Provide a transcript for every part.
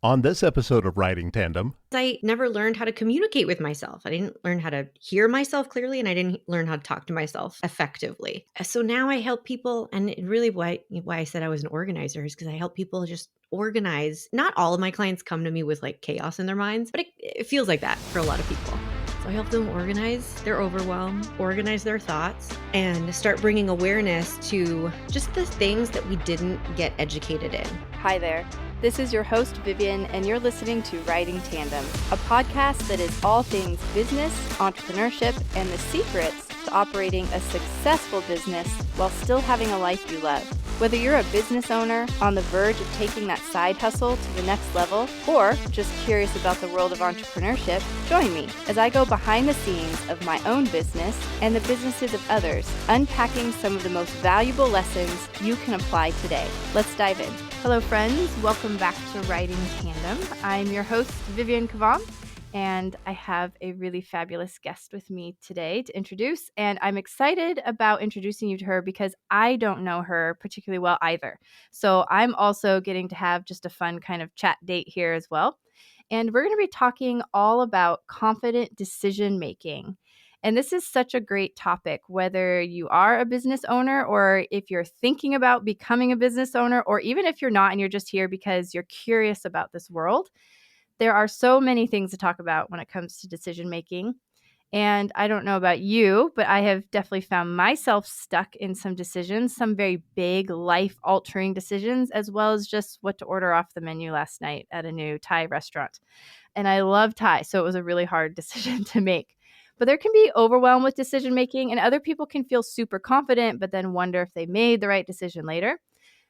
On this episode of Writing Tandem, I never learned how to communicate with myself. I didn't learn how to hear myself clearly, and I didn't learn how to talk to myself effectively. So now I help people, and really why I said I was an organizer is because I help people just organize. Not all of my clients come to me with like chaos in their minds, but it feels like that for a lot of people. So I help them organize their overwhelm, organize their thoughts, and start bringing awareness to just the things that we didn't get educated in. Hi there. This is your host, Vivian, and you're listening to Writing Tandem, a podcast that is all things business, entrepreneurship, and the secrets to operating a successful business while still having a life you love. Whether you're a business owner on the verge of taking that side hustle to the next level, or just curious about the world of entrepreneurship, join me as I go behind the scenes of my own business and the businesses of others, unpacking some of the most valuable lessons you can apply today. Let's dive in. Hello, friends. Welcome back to Writing Tandem. I'm your host, Vivian Kavam, and I have a really fabulous guest with me today to introduce. And I'm excited about introducing you to her because I don't know her particularly well either. So I'm also getting to have just a fun kind of chat date here as well. And we're going to be talking all about confident decision making. And this is such a great topic, whether you are a business owner or if you're thinking about becoming a business owner, or even if you're not and you're just here because you're curious about this world. There are so many things to talk about when it comes to decision making. And I don't know about you, but I have definitely found myself stuck in some decisions, some very big life-altering decisions, as well as just what to order off the menu last night at a new Thai restaurant. And I love Thai, so it was a really hard decision to make. But there can be overwhelm with decision making, and other people can feel super confident, but then wonder if they made the right decision later.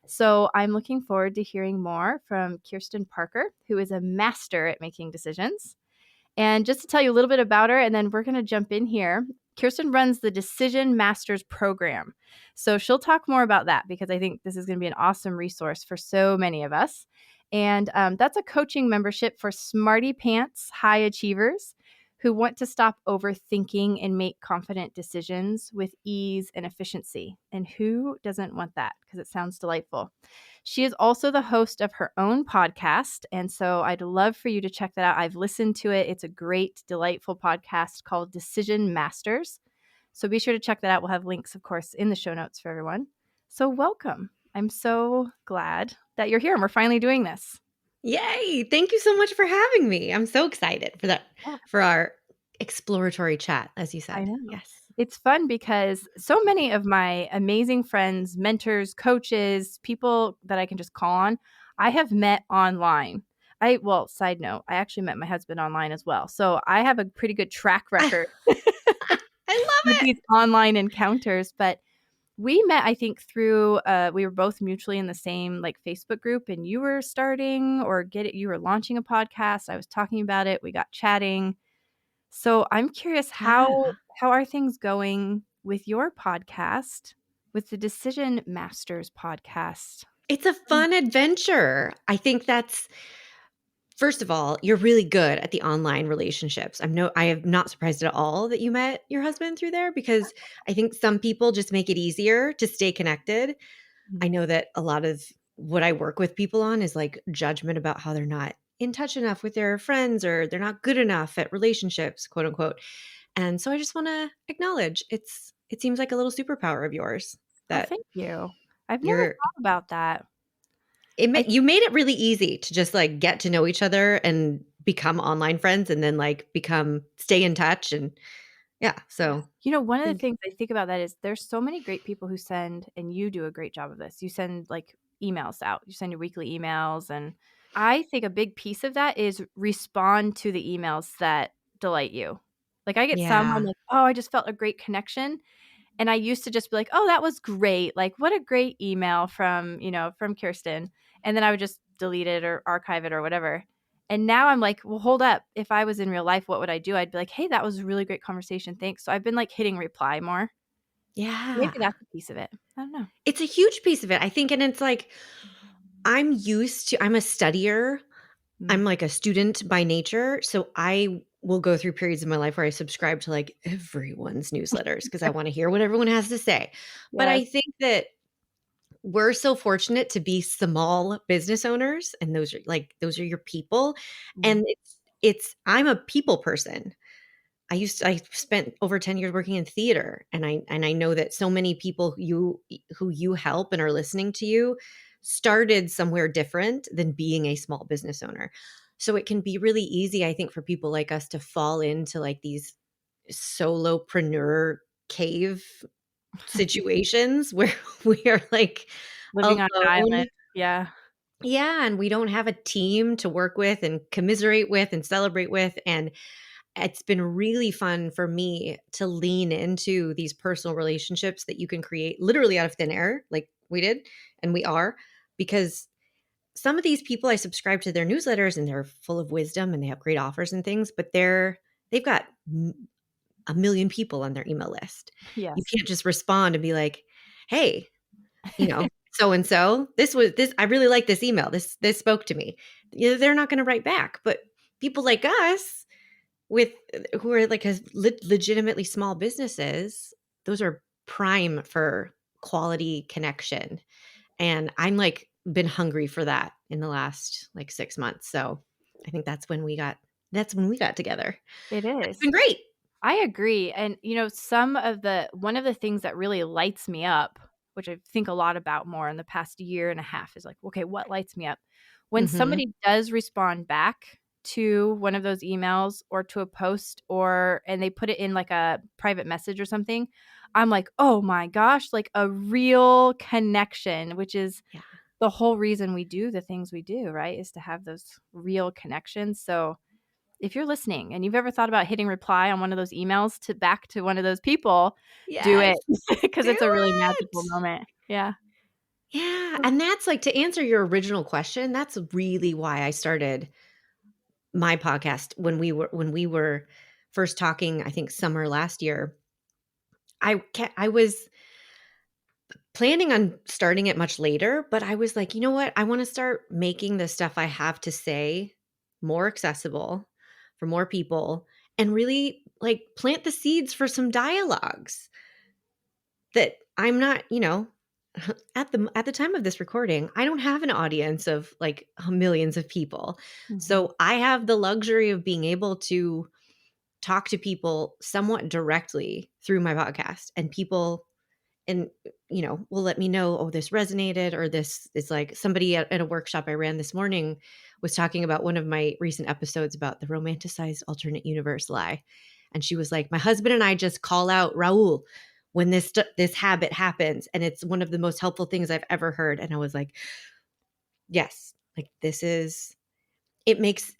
So I'm looking forward to hearing more from Kirsten Parker, who is a master at making decisions. And just to tell you a little bit about her, and then we're going to jump in here. Kirsten runs the Decision Masters program. So she'll talk more about that because I think this is going to be an awesome resource for so many of us. And that's a coaching membership for smarty pants high achievers who want to stop overthinking and make confident decisions with ease and efficiency. And who doesn't want that? Because it sounds delightful. She is also the host of her own podcast. And so I'd love for you to check that out. I've listened to it. It's a great, delightful podcast called Decision Masters. So be sure to check that out. We'll have links, of course, in the show notes for everyone. So welcome. I'm so glad that you're here and we're finally doing this. Yay! Thank you so much for having me. I'm so excited for that, for our exploratory chat, as you said. I know. Yes. It's fun because so many of my amazing friends, mentors, coaches, people that I can just call on, I have met online. Side note, I actually met my husband online as well. So I have a pretty good track record I love with it. these online encounters. But we met, I think, through we were both mutually in the same like Facebook group, and you were you were launching a podcast. I was talking about it. We got chatting. So I'm curious, how are things going with your podcast, with the Decision Masters podcast? It's a fun adventure. I think that's, first of all, you're really good at the online relationships. I am not surprised at all that you met your husband through there, because I think some people just make it easier to stay connected. I know that a lot of what I work with people on is like judgment about how they're not in touch enough with their friends, or they're not good enough at relationships, quote unquote. And so I just want to acknowledge it seems like a little superpower of yours Oh, that thank you. I've never you're thought about that. you made it really easy to just like get to know each other and become online friends, and then like stay in touch. And yeah, so One of the think things I think about that is there's so many great people who send, and you do a great job of this. You send like emails out. You send your weekly emails, and I think a big piece of that is respond to the emails that delight you. Like I get some, I'm yeah. like, oh, I just felt a great connection. And I used to just be like, oh, that was great. Like, what a great email from Kirsten. And then I would just delete it or archive it or whatever. And now I'm like, well, hold up. If I was in real life, what would I do? I'd be like, hey, that was a really great conversation. Thanks. So I've been like hitting reply more. Yeah. Maybe that's a piece of it. I don't know. It's a huge piece of it, I think. And it's like, I'm a studier. I'm like a student by nature. So I will go through periods of my life where I subscribe to like everyone's newsletters because I want to hear what everyone has to say. But Yes. I think that we're so fortunate to be small business owners, and those are your people. Mm. And it's I'm a people person. I spent over 10 years working in theater, and I know that so many people who you help and are listening to you started somewhere different than being a small business owner. So it can be really easy, I think, for people like us to fall into like these solopreneur cave situations where we are like Living on an alone. island. Yeah. Yeah, and we don't have a team to work with and commiserate with and celebrate with. And it's been really fun for me to lean into these personal relationships that you can create literally out of thin air, like we did and we are, because some of these people, I subscribe to their newsletters and they're full of wisdom and they have great offers and things, but they've got a million people on their email list. You Yes. can't just respond and be like, "Hey, so and so, this I really like this email. This spoke to me." They're not going to write back, but people like us with who are like legitimately small businesses, those are prime for quality connection. And I'm like been hungry for that in the last like 6 months. So I think that's when we got together. It It's is. been great. I agree. And one of the things that really lights me up, which I think a lot about more in the past year and a half, is like, okay, what lights me up? When Mhm. somebody does respond back to one of those emails or to a post and they put it in like a private message or something, I'm like, oh my gosh, like a real connection, which is Yeah. the whole reason we do the things we do, right? Is to have those real connections. So if you're listening and you've ever thought about hitting reply on one of those emails to back to one of those people, do Yes. it because Do it's a really it. magical moment. Yeah. Yeah, and that's like to answer your original question, that's really why I started my podcast when we were first talking, I think summer last year. I was planning on starting it much later, but I was like, "You know what? I wanna start making the stuff I have to say more accessible for more people and really, like, plant the seeds for some dialogues that I'm not, at the time of this recording, I don't have an audience of, like, millions of people. Mhm. So, I have the luxury of being able to talk to people somewhat directly through my podcast, and people and will let me know, oh, this resonated, or this is like somebody at a workshop I ran this morning was talking about one of my recent episodes about the romanticized alternate universe lie, and she was like, my husband and I just call out Raul when this habit happens, and it's one of the most helpful things I've ever heard. And I was like, yes, like this is it makes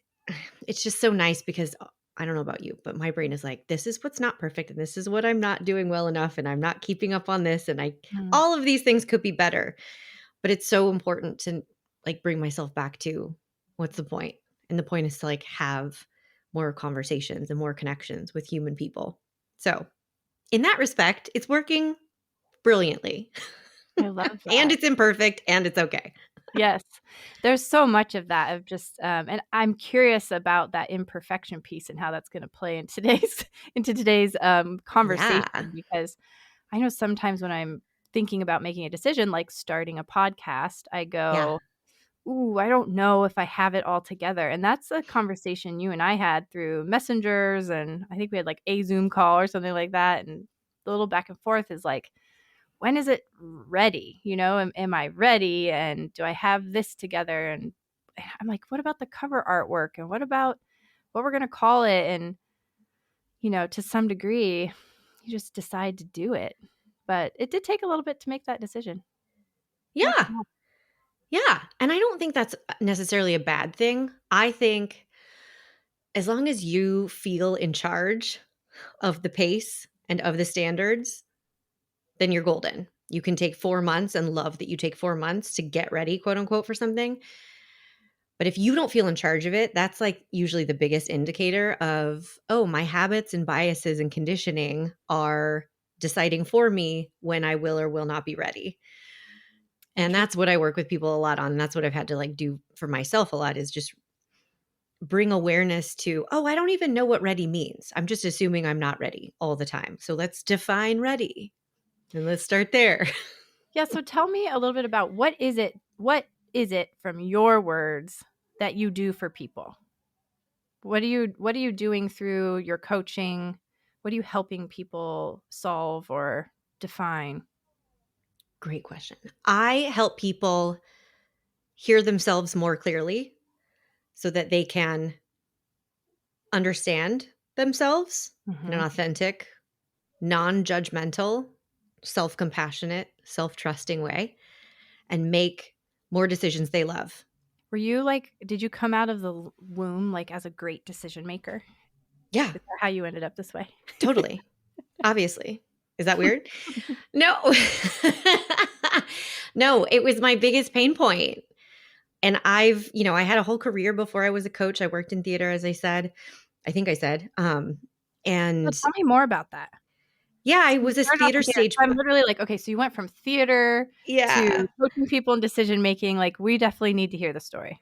it's just so nice because I don't know about you, but my brain is like, this is what's not perfect, and this is what I'm not doing well enough, and I'm not keeping up on this, and Mm. all of these things could be better. But it's so important to like bring myself back to what's the point? And the point is to like have more conversations and more connections with human people. So in that respect, it's working brilliantly. I love And that. it's imperfect and it's okay. Yes. There's so much of that of just and I'm curious about that imperfection piece and how that's going to play in today's into today's conversation, Yeah. because I know sometimes when I'm thinking about making a decision like starting a podcast, I Yeah. go, ooh, I don't know if I have it all together. And that's a conversation you and I had through messengers. And I think we had like a Zoom call or something like that. And the little back and forth is like, when is it ready? Am I ready? And do I have this together? And I'm like, what about the cover artwork? And what about what we're going to call it? And, to some degree, you just decide to do it. But it did take a little bit to make that decision. Not Yeah. gonna Yeah. And I don't think that's necessarily a bad thing. I think as long as you feel in charge of the pace and of the standards, then you're golden. You can take 4 months and love that you take 4 months to get ready, quote unquote, for something. But if you don't feel in charge of it, that's like usually the biggest indicator of, oh, my habits and biases and conditioning are deciding for me when I will or will not be ready. And that's Interesting. what I work with people a lot on. And that's what I've had to like do for myself a lot is just bring awareness to, oh, I don't even know what ready means. I'm just assuming I'm not ready all the time. So let's define ready and let's start there. Yeah, so tell me a little bit about what is it from your words that you do for people? What are you doing through your coaching? What are you helping people solve or define? Great question. I help people hear themselves more clearly so that they can understand themselves in an Mhm. authentic, non-judgmental, self-compassionate, self-trusting way and make more decisions they love. Were you like did you come out of the womb like as a great decision maker? Yeah, Is that how you ended up this way? totally. Obviously. Is that weird? No. No, it was my biggest pain point. And I had a whole career before I was a coach. I worked in theater, as I said. I think I said. So And tell me more about that. yeah, So I you was a started off theater in theater. stage. So I'm literally like, okay, so you went from theater Yeah. to coaching people in decision making. Like, we definitely need to hear the story.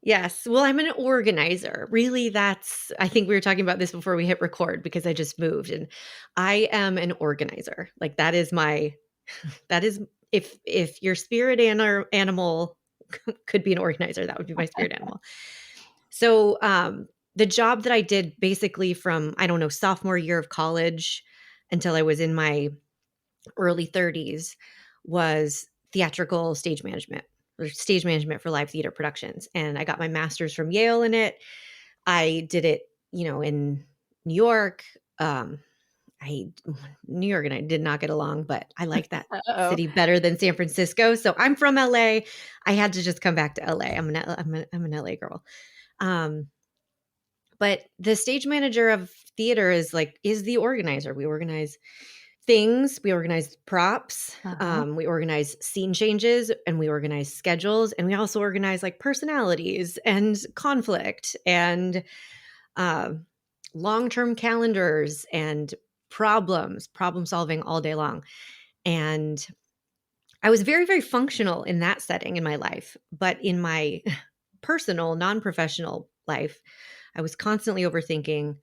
Yes. Well, I'm an organizer. Really, I think we were talking about this before we hit record because I just moved and I am an organizer. Like that is if your spirit animal could be an organizer, that would be my spirit animal. So, the job that I did basically from, I don't know, sophomore year of college until I was in my early 30s was theatrical stage management or stage management for live theater productions. And I got my master's from Yale in it. I did it, in New York. I New York and I did not get along, but I like that Uh-oh. city better than San Francisco. So I'm from LA. I had to just come back to LA. I'm an LA girl. Um, but the stage manager of theater is the organizer. We organize things, we organize props, Uh-huh. we organize scene changes, and we organize schedules, and we also organize like personalities and conflict and uh, long-term calendars and problem solving all day long. And I was very, very functional in that setting in my life, but in my personal, non-professional life, I was constantly overthinking,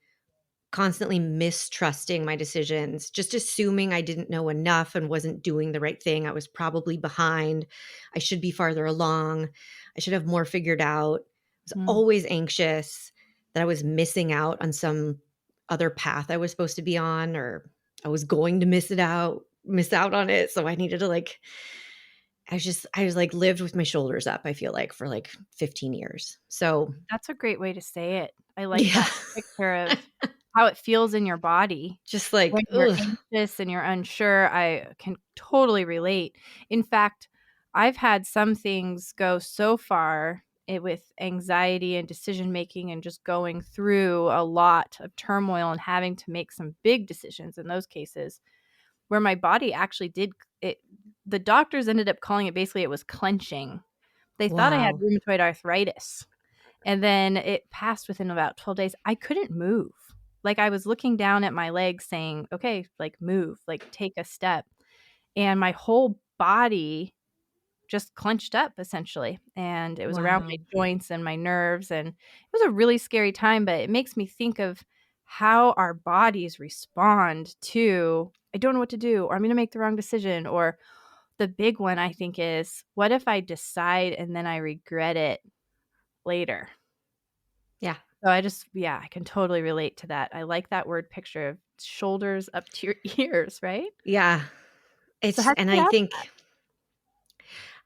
constantly mistrusting my decisions, just assuming I didn't know enough and wasn't doing the right thing. I was probably behind. I should be farther along. I should have more figured out. I was Mm. always anxious that I was missing out on some other path I was supposed to be on, or I was going to miss out on it. So I needed to I was like lived with my shoulders up, I feel like, for like 15 years. So That's a great way to say it. I like yeah, that picture of how it feels in your body just when like, you're ugh. anxious and you're unsure. I can totally relate. In fact, I've had some things go so far with anxiety and decision making and just going through a lot of turmoil and having to make some big decisions in those cases where my body actually did it. The doctors ended up calling it basically it was clenching. They thought I had Wow. rheumatoid arthritis. And then it passed within about 12 days. I couldn't move. Like, I was looking down at my legs saying, "Okay, like, move, like, take a step." And my whole body just clenched up essentially, and it was around my Wow. joints and my nerves, and it was a really scary time, but it makes me think of how our bodies respond to, "I don't know what to do," or "I'm gonna make the wrong decision," or the big one I think is, "What if I decide and then I regret it later?" Yeah. So I can totally relate to that. I like that word picture of shoulders up to your ears, right? Yeah. So how'd And you I get out of think,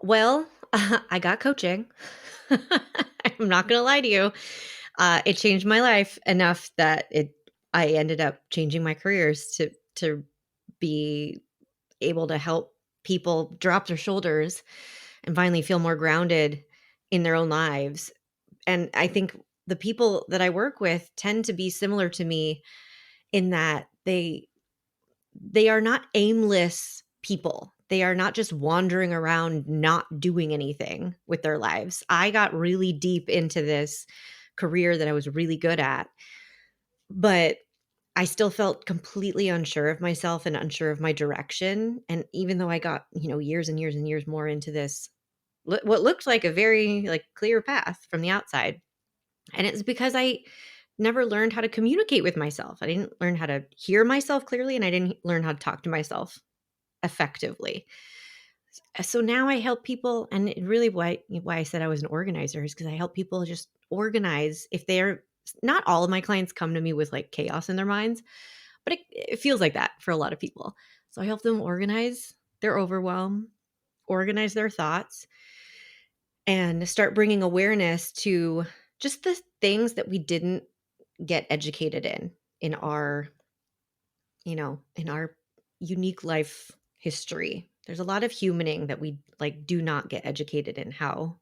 well, I got coaching. I'm not gonna lie to you. It changed my life enough that I ended up changing my careers to be able to help people drop their shoulders and finally feel more grounded in their own lives. And I think the people that I work with tend to be similar to me in that they are not aimless people. They are not just wandering around not doing anything with their lives. I got really deep into this career that I was really good at, but I still felt completely unsure of myself and unsure of my direction. And even though I got, years and years and years more into this, what looked like a very like clear path from the outside, and it's because I never learned how to communicate with myself. I didn't learn how to hear myself clearly, and I didn't learn how to talk to myself effectively. So now I help people, and really why I said I was an organizer is because I help people just organize. If they're not all of my clients come to me with like chaos in their minds, but it feels like that for a lot of people. So I help them organize their overwhelm, organize their thoughts, and start bringing awareness to just the things that we didn't get educated in our, in our unique life history. There's a lot of humaning that we like do not get educated in. How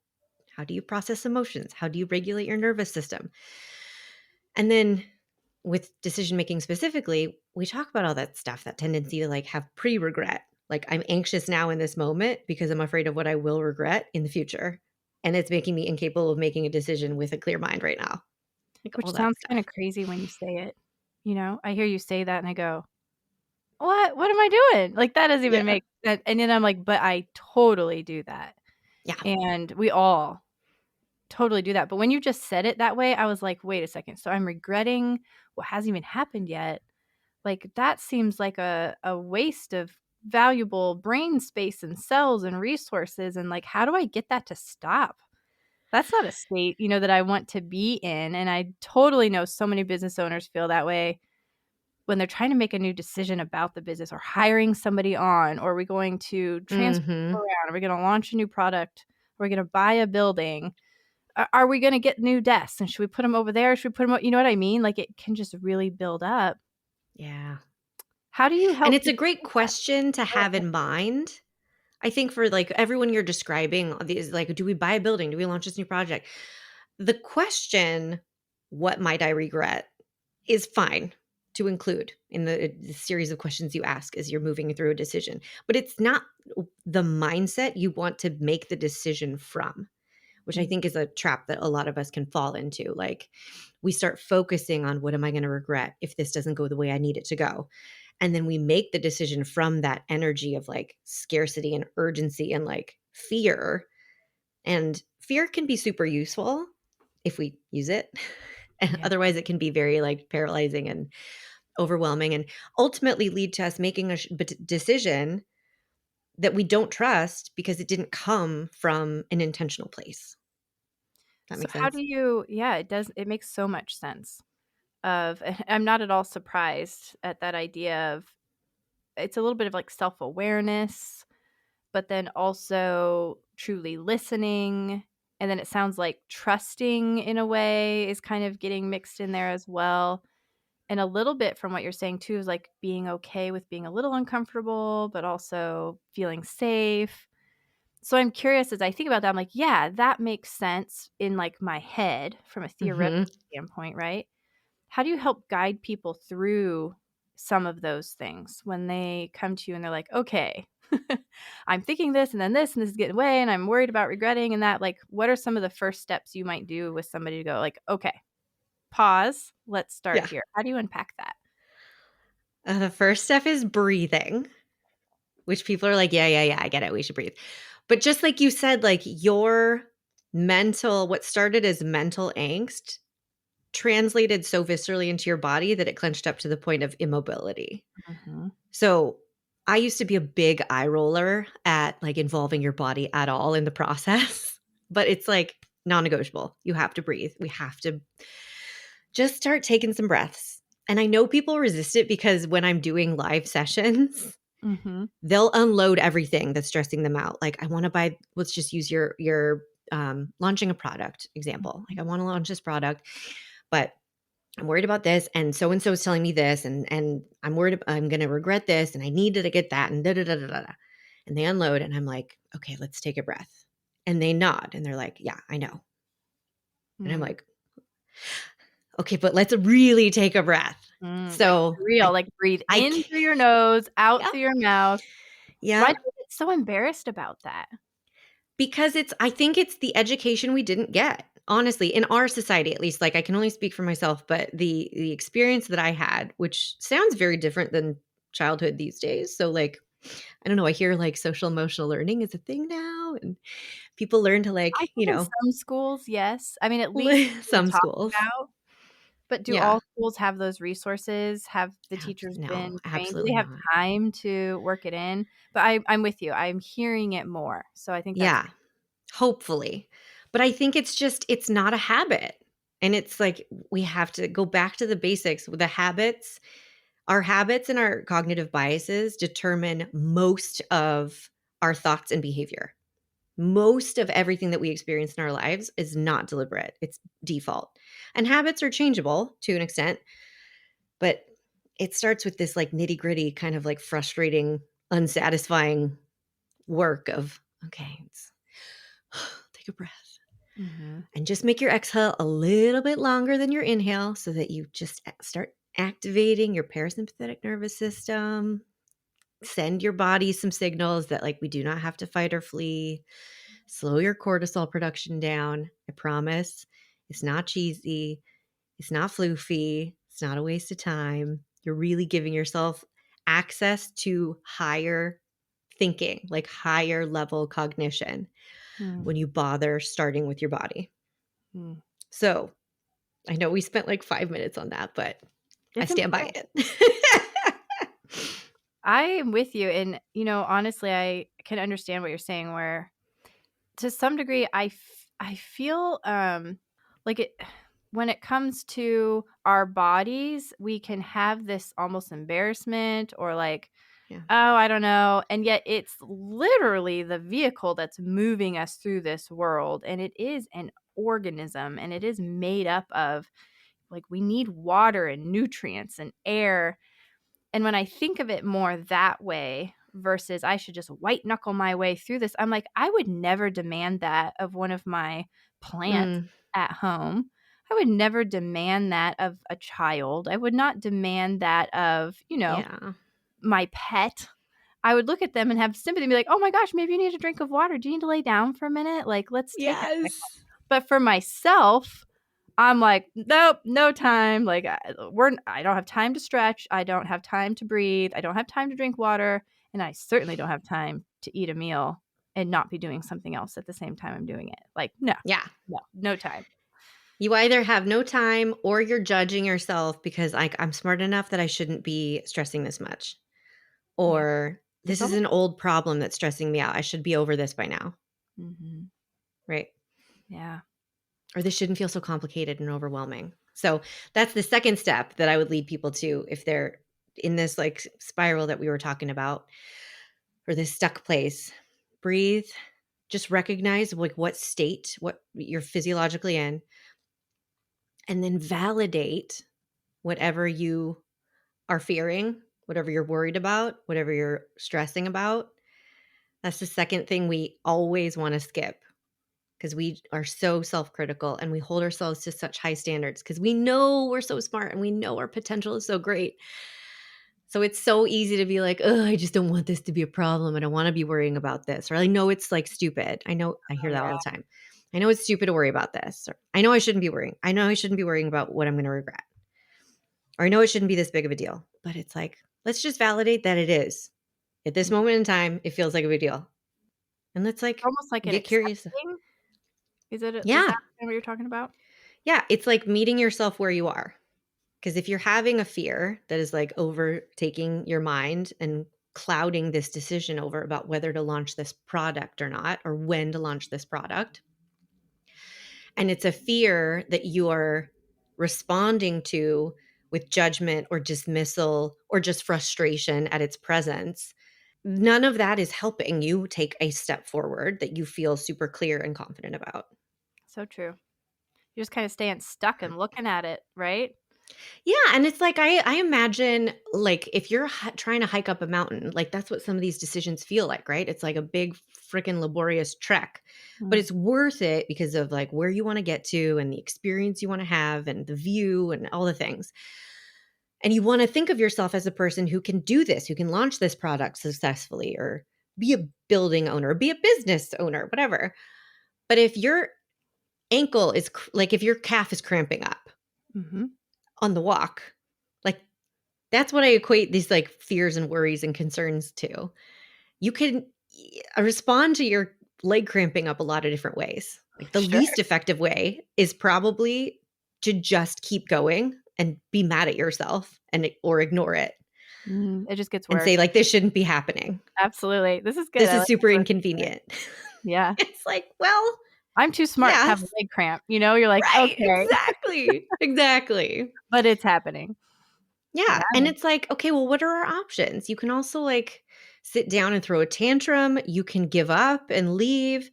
do you process emotions? How do you regulate your nervous system? And then with decision making specifically, we talk about all that stuff, that tendency to like have pre-regret. Like I'm anxious now in this moment because I'm afraid of what I will regret in the future. And it's making me incapable of making a decision with a clear mind right now. Like Which all that sounds kind of stuff. crazy when you say it. I hear you say that and I go, what am I doing? Like, that doesn't even Yeah. make that. And then I'm like, but I totally do that. Yeah. And we all totally do that. But when you just said it that way, I was like, wait a second. So I'm regretting what hasn't even happened yet. Like, that seems like a waste of valuable brain space and cells and resources. And like, how do I get that to stop? That's not a state, that I want to be in. And I totally know so many business owners feel that way when they're trying to make a new decision about the business or hiring somebody on, or are we going to transfer Mm-hmm. around? Are we going to launch a new product? Are we going to buy a building? Are we going to get new desks? And should we put them over there? Should we put them, you know what I mean? Like, it can just really build up. Yeah. How do you And help it's a people great do that? question to have in mind. I think for like everyone you're describing, these like, do we buy a building? Do we launch this new project? The question, what might I regret, is fine to include in the series of questions you ask as you're moving through a decision. But it's not the mindset you want to make the decision from, which I Mm, think is a trap that a lot of us can fall into. Like we start focusing on what am I going to regret if this doesn't go the way I need it to go? And then we make the decision from that energy of like scarcity and urgency and like fear. And fear can be super useful if we use it. And yeah. otherwise, it can be very like paralyzing and overwhelming and ultimately lead to us making a decision that we don't trust because it didn't come from an intentional place. That So makes how sense? do you, yeah, it does. It makes so much sense I'm not at all surprised at that idea of it's a little bit of like self-awareness, but then also truly listening. And then it sounds like trusting in a way is kind of getting mixed in there as well. And a little bit from what you're saying too is like being okay with being a little uncomfortable, but also feeling safe. So I'm curious as I think about that, I'm like, yeah, that makes sense in like my head from a theoretical Hmm. standpoint, right? How do you help guide people through some of those things when they come to you and they're like, okay, I'm thinking this and this is getting away and I'm worried about regretting and that? Like, what are some of the first steps you might do with somebody to go, like, okay, pause, let's start Yeah. here? How do you unpack that? The first step is breathing, which people are like, yeah, yeah, yeah, I get it. We should breathe. But just like you said, like your what started as mental angst translated so viscerally into your body that it clenched up to the point of immobility. Mhm. So I used to be a big eye roller at like involving your body at all in the process, but it's like non-negotiable. You have to breathe. We have to just start taking some breaths. And I know people resist it because when I'm doing live sessions, Mhm. they'll unload everything that's stressing them out. Like, I want to buy, let's just use your launching a product example. Like, Mhm. I want to launch this product, but I'm worried about this, and so is telling me this, and I'm worried I'm going to regret this, and I needed to get that, and da da da da da. And they unload, and I'm like, okay, let's take a breath. And they nod, and they're like, yeah, I know. And I'm Mm. like, okay, but let's really take a breath. Like So for real, like breathe I in can, through your nose, out yeah, through your mouth. Why yeah. do we get so embarrassed about that? Because I think it's the education we didn't get. Honestly, in our society at least, like I can only speak for myself, but the experience that I had, which sounds very different than childhood these days. So like, I don't know, I hear like social emotional learning is a thing now and people learn to I like, think in some schools, yes. I mean, at least to some talk schools. about. But do Yeah. all schools have those resources? Have the teachers No, been trained? Do they absolutely have not. time to work it in? But I'm with you. I'm hearing it more. So I think that's Yeah, hopefully. But I think it's not a habit. And it's like we have to go back to the basics. The habits, our habits and our cognitive biases determine most of our thoughts and behavior. Most of everything that we experience in our lives is not deliberate. It's default. And habits are changeable to an extent, but it starts with this like nitty-gritty kind of like frustrating, unsatisfying work of okay, take a breath Mhm. and just make your exhale a little bit longer than your inhale so that you just start activating your parasympathetic nervous system. Send your body some signals that like we do not have to fight or flee. Slow your cortisol production down. I promise. It's not cheesy. It's not floofy. It's not a waste of time. You're really giving yourself access to higher thinking, like higher level cognition Mm, when you bother starting with your body. mm. So I know we spent like 5 minutes on that, but I It's stand by important. it. I am with you. And, honestly, I can understand what you're saying where to some degree, I feel like it when it comes to our bodies, we can have this almost embarrassment or like, Yeah. oh, I don't know. And yet it's literally the vehicle that's moving us through this world. And it is an organism and it is made up of like we need water and nutrients and air. And when I think of it more that way versus I should just white knuckle my way through this, I'm like, I would never demand that of one of my plants Mm, at home. I would never demand that of a child. I would not demand that of, yeah. my pet. I would look at them and have sympathy and be like, oh my gosh, maybe you need a drink of water. Do you need to lay down for a minute? Like, let's take a second. Yes. But for myself, I'm like, nope, no time. Like I don't have time to stretch. I don't have time to breathe. I don't have time to drink water, and I certainly don't have time to eat a meal and not be doing something else at the same time I'm doing it. Like, no, Yeah. no time. You either have no time or you're judging yourself because like I'm smart enough that I shouldn't be stressing this much. Yeah, Or it's this is almost. an old problem that's stressing me out. I should be over this by now. Mhm. Right. Yeah. Or this shouldn't feel so complicated and overwhelming. So that's the second step that I would lead people to if they're in this like spiral that we were talking about or this stuck place. Breathe, just recognize like what state, what you're physiologically in, and then validate whatever you are fearing, whatever you're worried about, whatever you're stressing about. That's the second thing we always want to skip because we are so self-critical and we hold ourselves to such high standards because we know we're so smart and we know our potential is so great. So it's so easy to be like, "Oh, I just don't want this to be a problem. I don't want to be worrying about this." Or I know it's like stupid. I know I Oh hear that all yeah. the time. I know it's stupid to worry about this. Or I know I shouldn't be worrying. I know I shouldn't be worrying about what I'm going to regret. Or I know it shouldn't be this big of a deal. But it's like, let's just validate that it is. At this moment in time, it feels like a big deal. And let's like Almost like an get curious. accepting. Is Yeah. that what you're talking about? Yeah. It's like meeting yourself where you are. Because if you're having a fear that is like overtaking your mind and clouding this decision over about whether to launch this product or not, or when to launch this product, and it's a fear that you are responding to with judgment or dismissal or just frustration at its presence, none of that is helping you take a step forward that you feel super clear and confident about. So true. You're just kind of staying stuck and looking at it, right? Yeah, and it's like I imagine like if you're trying to hike up a mountain, like that's what some of these decisions feel like, right? It's like a big freaking laborious trek. But Mm. it's worth it because of like where you want to get to and the experience you want to have and the view and all the things. And you want to think of yourself as a person who can do this, who can launch this product successfully or be a building owner, be a business owner, whatever. But if your ankle is like if your calf is cramping up Mhm. on the walk, like that's what I equate these like fears and worries and concerns to. You can respond to your leg cramping up a lot of different ways. Like the Sure. least effective way is probably to just keep going and be mad at yourself or ignore it It just gets and worse. say like, this shouldn't be happening. Absolutely. This is good. This I is like super this. inconvenient. Yeah. It's like, well, I'm too smart to have a yes. leg cramp. You're like, Right. okay, Exactly. but it's happening. Yeah. Yeah. And it's like, okay, well, what are our options? You can also like sit down and throw a tantrum. You can give up and leave.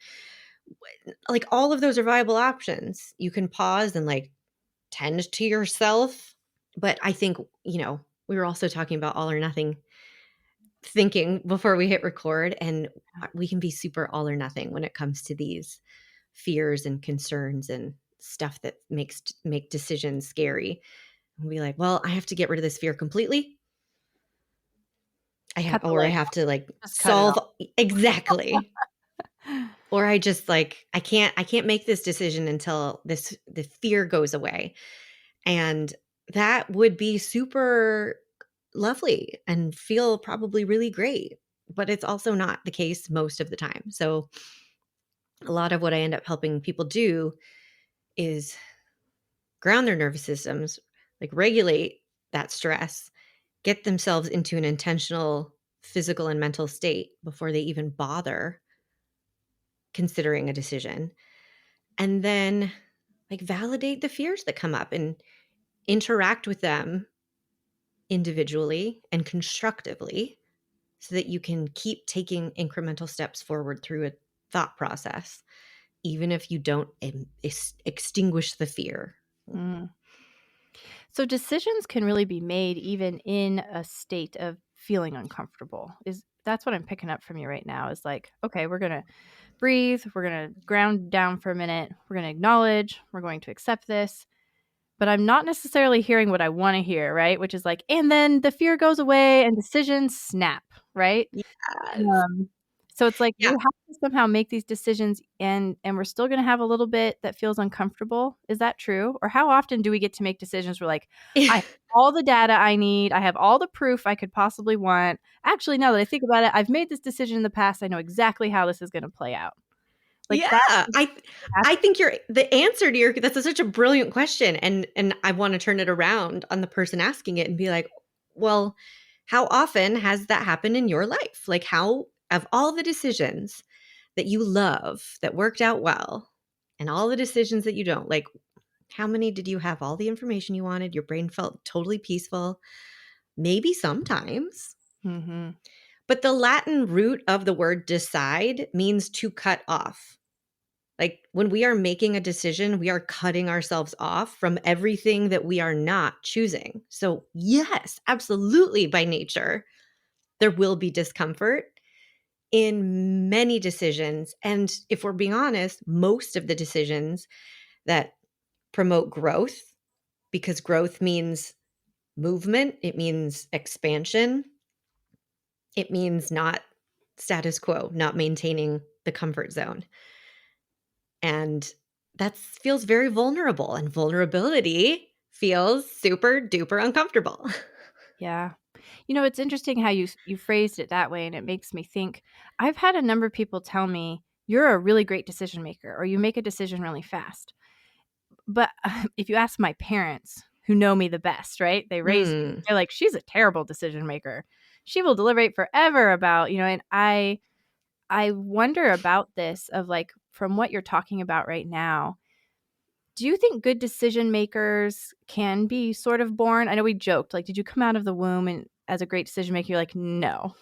Like all of those are viable options. You can pause and like tend to yourself. But I think, we were also talking about all or nothing thinking before we hit record, and we can be super all or nothing when it comes to these fears and concerns and stuff that make decisions scary. And be like, well, I have to get rid of this fear completely. I Cut the leg have off. to like Just cut it solve off. exactly. Or I just like I can't make this decision until the fear goes away. And that would be super lovely and feel probably really great, but it's also not the case most of the time. So a lot of what I end up helping people do is ground their nervous systems, like regulate that stress, get themselves into an intentional physical and mental state before they even bother considering a decision. And then like validate the fears that come up and interact with them individually and constructively so that you can keep taking incremental steps forward through a thought process, even if you don't extinguish the fear. Mm. So decisions can really be made even in a state of feeling uncomfortable. That's what I'm picking up from you right now is like, okay, we're going to breathe, we're going to ground down for a minute, we're going to acknowledge, we're going to accept this. But I'm not necessarily hearing what I want to hear, right? Which is like, and then the fear goes away and decisions snap, right? Yes. So it's like we Yeah. have to somehow make these decisions and we're still going to have a little bit that feels uncomfortable. Is that true? Or how often do we get to make decisions where like, I have all the data I need, I have all the proof I could possibly want. Actually, now that I think about it, I've made this decision in the past. I know exactly how this is going to play out. Like Yeah. that. I think the answer to that's such a brilliant question. And I want to turn it around on the person asking it and be like, well, how often has that happened in your life? Like how of all the decisions that you love that worked out well and all the decisions that you don't, like how many did you have all the information you wanted? Your brain felt totally peaceful. Maybe sometimes. Mm-hmm. But the Latin root of the word decide means to cut off. Like when we are making a decision, we are cutting ourselves off from everything that we are not choosing. So, yes, absolutely by nature, there will be discomfort in many decisions. And if we're being honest, most of the decisions that promote growth, because growth means movement, it means expansion, it means not status quo, not maintaining the comfort zone. And that feels very vulnerable, and vulnerability feels super duper uncomfortable. Yeah. It's interesting how you phrased it that way, and it makes me think. I've had a number of people tell me, you're a really great decision maker, or you make a decision really fast. But if you ask my parents, who know me the best, right? They raised me. They're like, she's a terrible decision maker. She will deliberate forever about, and I wonder about this of like, from what you're talking about right now, do you think good decision makers can be sort of born? I know we joked, like, did you come out of the womb and as a great decision maker? You're like, no.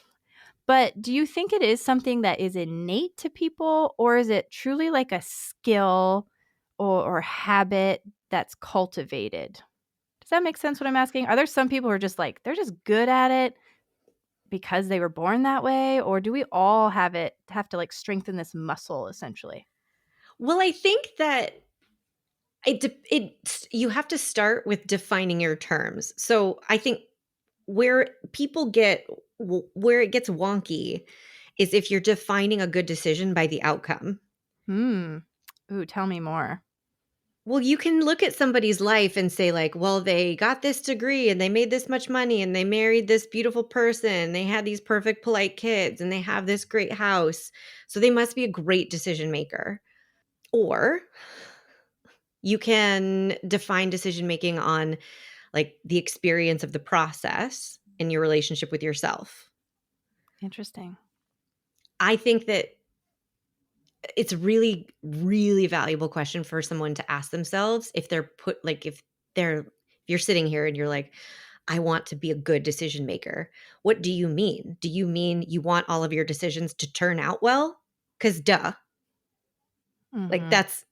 But do you think it is something that is innate to people, or is it truly like a skill or habit that's cultivated? Does that make sense what I'm asking? Are there some people who are just like, they're just good at it because they were born that way? Or do we all have to like strengthen this muscle essentially? Well, I think that you have to start with defining your terms. So I think where where it gets wonky is if you're defining a good decision by the outcome. Ooh, tell me more. Well, you can look at somebody's life and say like, well, they got this degree and they made this much money and they married this beautiful person. They had these perfect, polite kids and they have this great house. So they must be a great decision maker. Or You can define decision making on like the experience of the process in your relationship with yourself. Interesting. I think that it's really, really valuable question for someone to ask themselves if they're put like if you're sitting here and you're like, I want to be a good decision maker. What do you mean? Do you mean you want all of your decisions to turn out well? Because duh. Like Mm-hmm. that's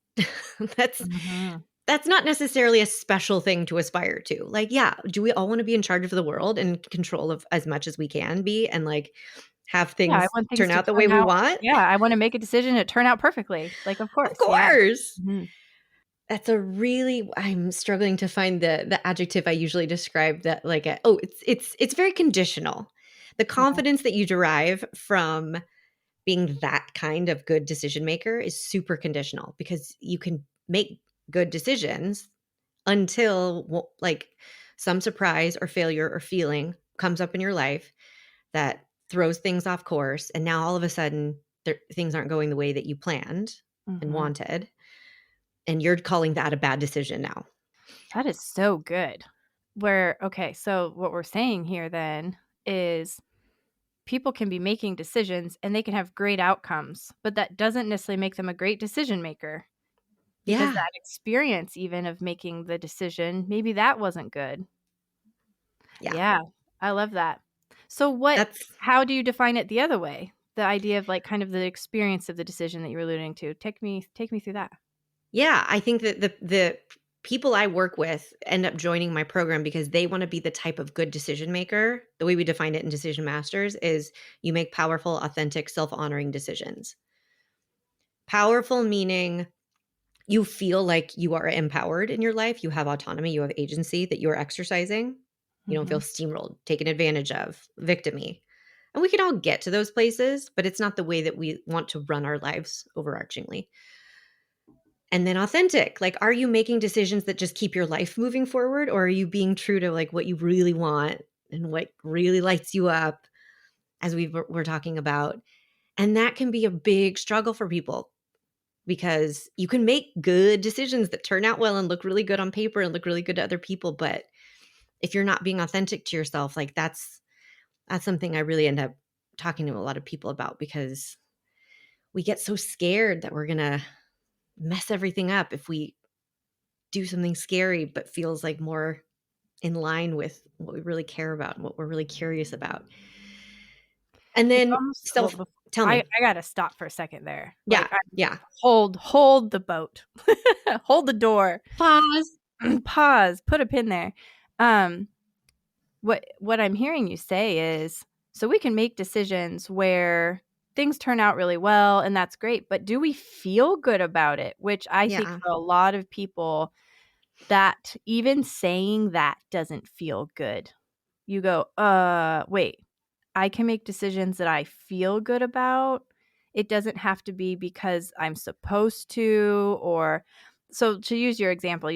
that's Mm-hmm. that's not necessarily a special thing to aspire to. Like, yeah, do we all want to be in charge of the world and control of as much as we can be and like have Yeah, I things want things turn to out the way turn we out. want? Yeah, I want to make a decision to turn out perfectly. Like, of Of course. Yeah. course. Mhm. That's a really I'm struggling to find the adjective I usually describe that like a, oh, it's very conditional. The Yeah. confidence that you derive from being that kind of good decision maker is super conditional because you can make good decisions until like some surprise or failure or feeling comes up in your life that throws things off course and now all of a sudden things aren't going the way that you planned and Mhm. wanted and you're calling that a bad decision now. That is so good. Okay, so what we're saying here then is people can be making decisions and they can have great outcomes, but that doesn't necessarily make them a great decision maker because Yeah. that experience even of making the decision, maybe that wasn't good. Yeah. Yeah, I love that. So That's how do you define it the other way? The idea of like kind of the experience of the decision that you were alluding to. Take me through that. yeah, I think that the people I work with end up joining my program because they want to be the type of good decision maker. The way we define it in Decision Masters is you make powerful, authentic, self-honoring decisions. Powerful meaning you feel like you are empowered in your life, you have autonomy, you have agency that you are exercising. You don't feel Mhm. steamrolled, taken advantage of, victimy. And we can all get to those places, but it's not the way that we want to run our lives overarchingly. And then authentic, like, are you making decisions that just keep your life moving forward, or are you being true to like what you really want and what really lights you up, as we're talking about? And that can be a big struggle for people because you can make good decisions that turn out well and look really good on paper and look really good to other people, but if you're not being authentic to yourself, like that's something I really end up talking to a lot of people about because we get so scared that we're gonna mess everything up if we do something scary but feels like more in line with what we really care about and what we're really curious about. And It's then almost well, tell I me. I gotta stop for a second there. Yeah, I yeah. hold the boat. Hold the door. Pause. Pause, put a pin there. Um, what I'm hearing you say is, so we can make decisions where things turn out really well, and that's great, but do we feel good about it? Which I think Yeah, for a lot of people, that even saying that doesn't feel good. You go, wait, I can make decisions that I feel good about. It doesn't have to be because I'm supposed to, or so to use your example,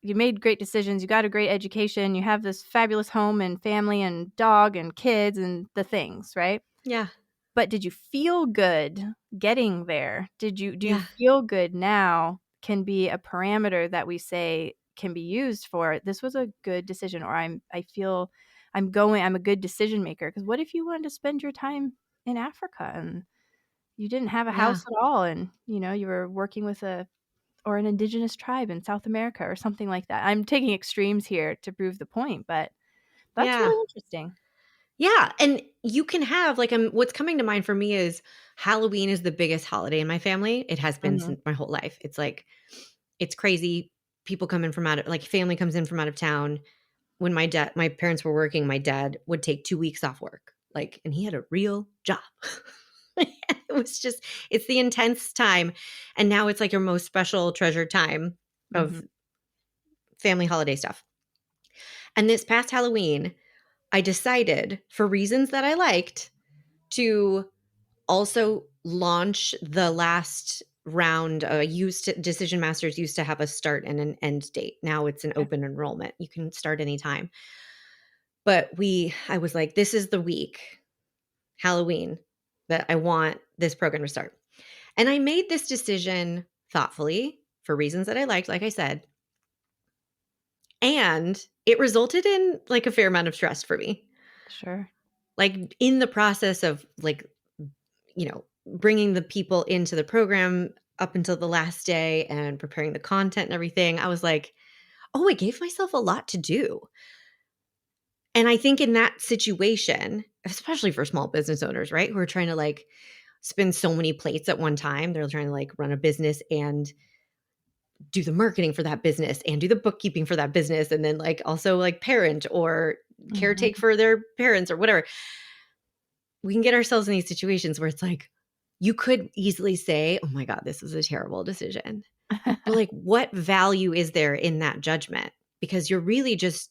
you made great decisions, you got a great education, you have this fabulous home and family and dog and kids and the things, right? yeah, But did you feel good getting there? Do you yeah, feel good now can be a parameter that we say can be used for this was a good decision, or I feel I'm a good decision maker. Because what if you wanted to spend your time in Africa and you didn't have a yeah, house at all and you were working with an indigenous tribe in South America or something like that. I'm taking extremes here to prove the point, but that's yeah. really interesting. Yeah, and you can have like what's coming to mind for me is Halloween is the biggest holiday in my family. It has been Mhm. since my whole life. It's like it's crazy. People come in from out of like family comes in from out of town. When my parents were working, my dad would take 2 weeks off work. Like and he had a real job. It was just it's the intense time and now it's like your most special treasured time Mhm. of family holiday stuff. And this past Halloween, I decided for reasons that I liked to also launch the last round. Decision Masters used to have a start and an end date. Now it's an Okay. open enrollment. You can start anytime. But I was like, this is the week, Halloween, that I want this program to start. And I made this decision thoughtfully for reasons that I liked, like I said. And it resulted in like a fair amount of stress for me. Sure. Like in the process of like, bringing the people into the program up until the last day and preparing the content and everything, I was like, oh, I gave myself a lot to do. And I think in that situation, especially for small business owners, right, who are trying to like spin so many plates at one time, they're trying to like run a business and do the marketing for that business and do the bookkeeping for that business and then like also like parent or caretake for their parents or whatever. We can get ourselves in these situations where it's like, you could easily say, oh my God, this was a terrible decision. But like, what value is there in that judgment? Because you're really just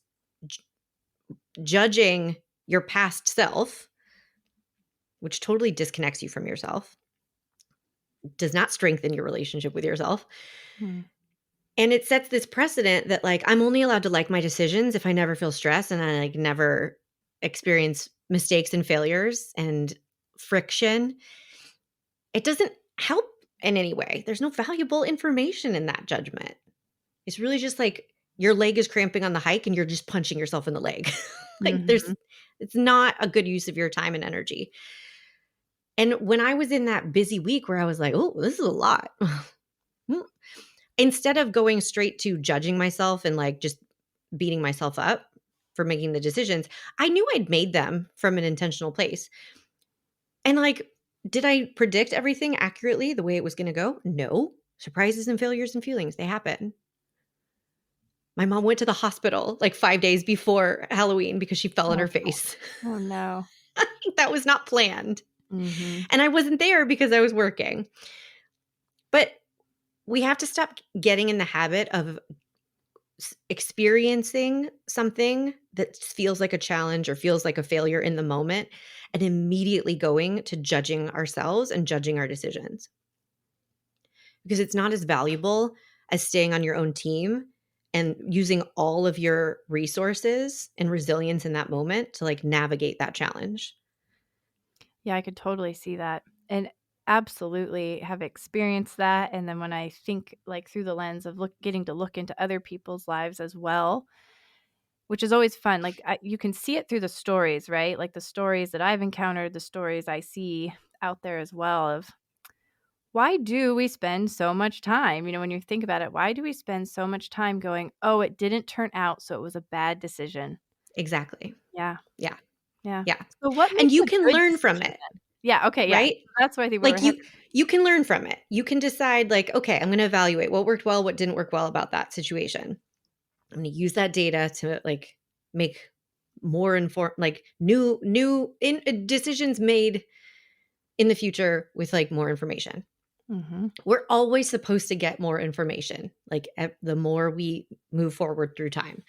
judging your past self, which totally disconnects you from yourself, does not strengthen your relationship with yourself. And it sets this precedent that like, I'm only allowed to like my decisions if I never feel stress and I like never experience mistakes and failures and friction. It doesn't help in any way. There's no valuable information in that judgment. It's really just like your leg is cramping on the hike and you're just punching yourself in the leg. Like it's not a good use of your time and energy. And when I was in that busy week where I was like, oh, this is a lot. Instead of going straight to judging myself and like just beating myself up for making the decisions, I knew I'd made them from an intentional place. And like, did I predict everything accurately the way it was going to go? No. Surprises and failures and feelings, they happen. My mom went to the hospital like 5 days before Halloween because she fell on her face. Oh, no. That was not planned. And I wasn't there because I was working. But we have to stop getting in the habit of experiencing something that feels like a challenge or feels like a failure in the moment and immediately going to judging ourselves and judging our decisions. Because it's not as valuable as staying on your own team and using all of your resources and resilience in that moment to like navigate that challenge. Yeah, I could totally see that. And absolutely have experienced that. And then when I think like through the lens of getting to look into other people's lives as well, which is always fun. Like you can see it through the stories, right? Like the stories that I've encountered, the stories I see out there as well of why do we spend so much time? When you think about it, why do we spend so much time going, oh, it didn't turn out, so it was a bad decision? Exactly. Yeah. Yeah. Yeah. Yeah. So what And makes you a can good learn from decision it. then? Yeah. Okay. Yeah. Right? That's what I think Like you can learn from it. You can decide like, okay, I'm going to evaluate what worked well, what didn't work well about that situation. I'm going to use that data to like make more informed, like new decisions made in the future with like more information. We're always supposed to get more information, like the more we move forward through time.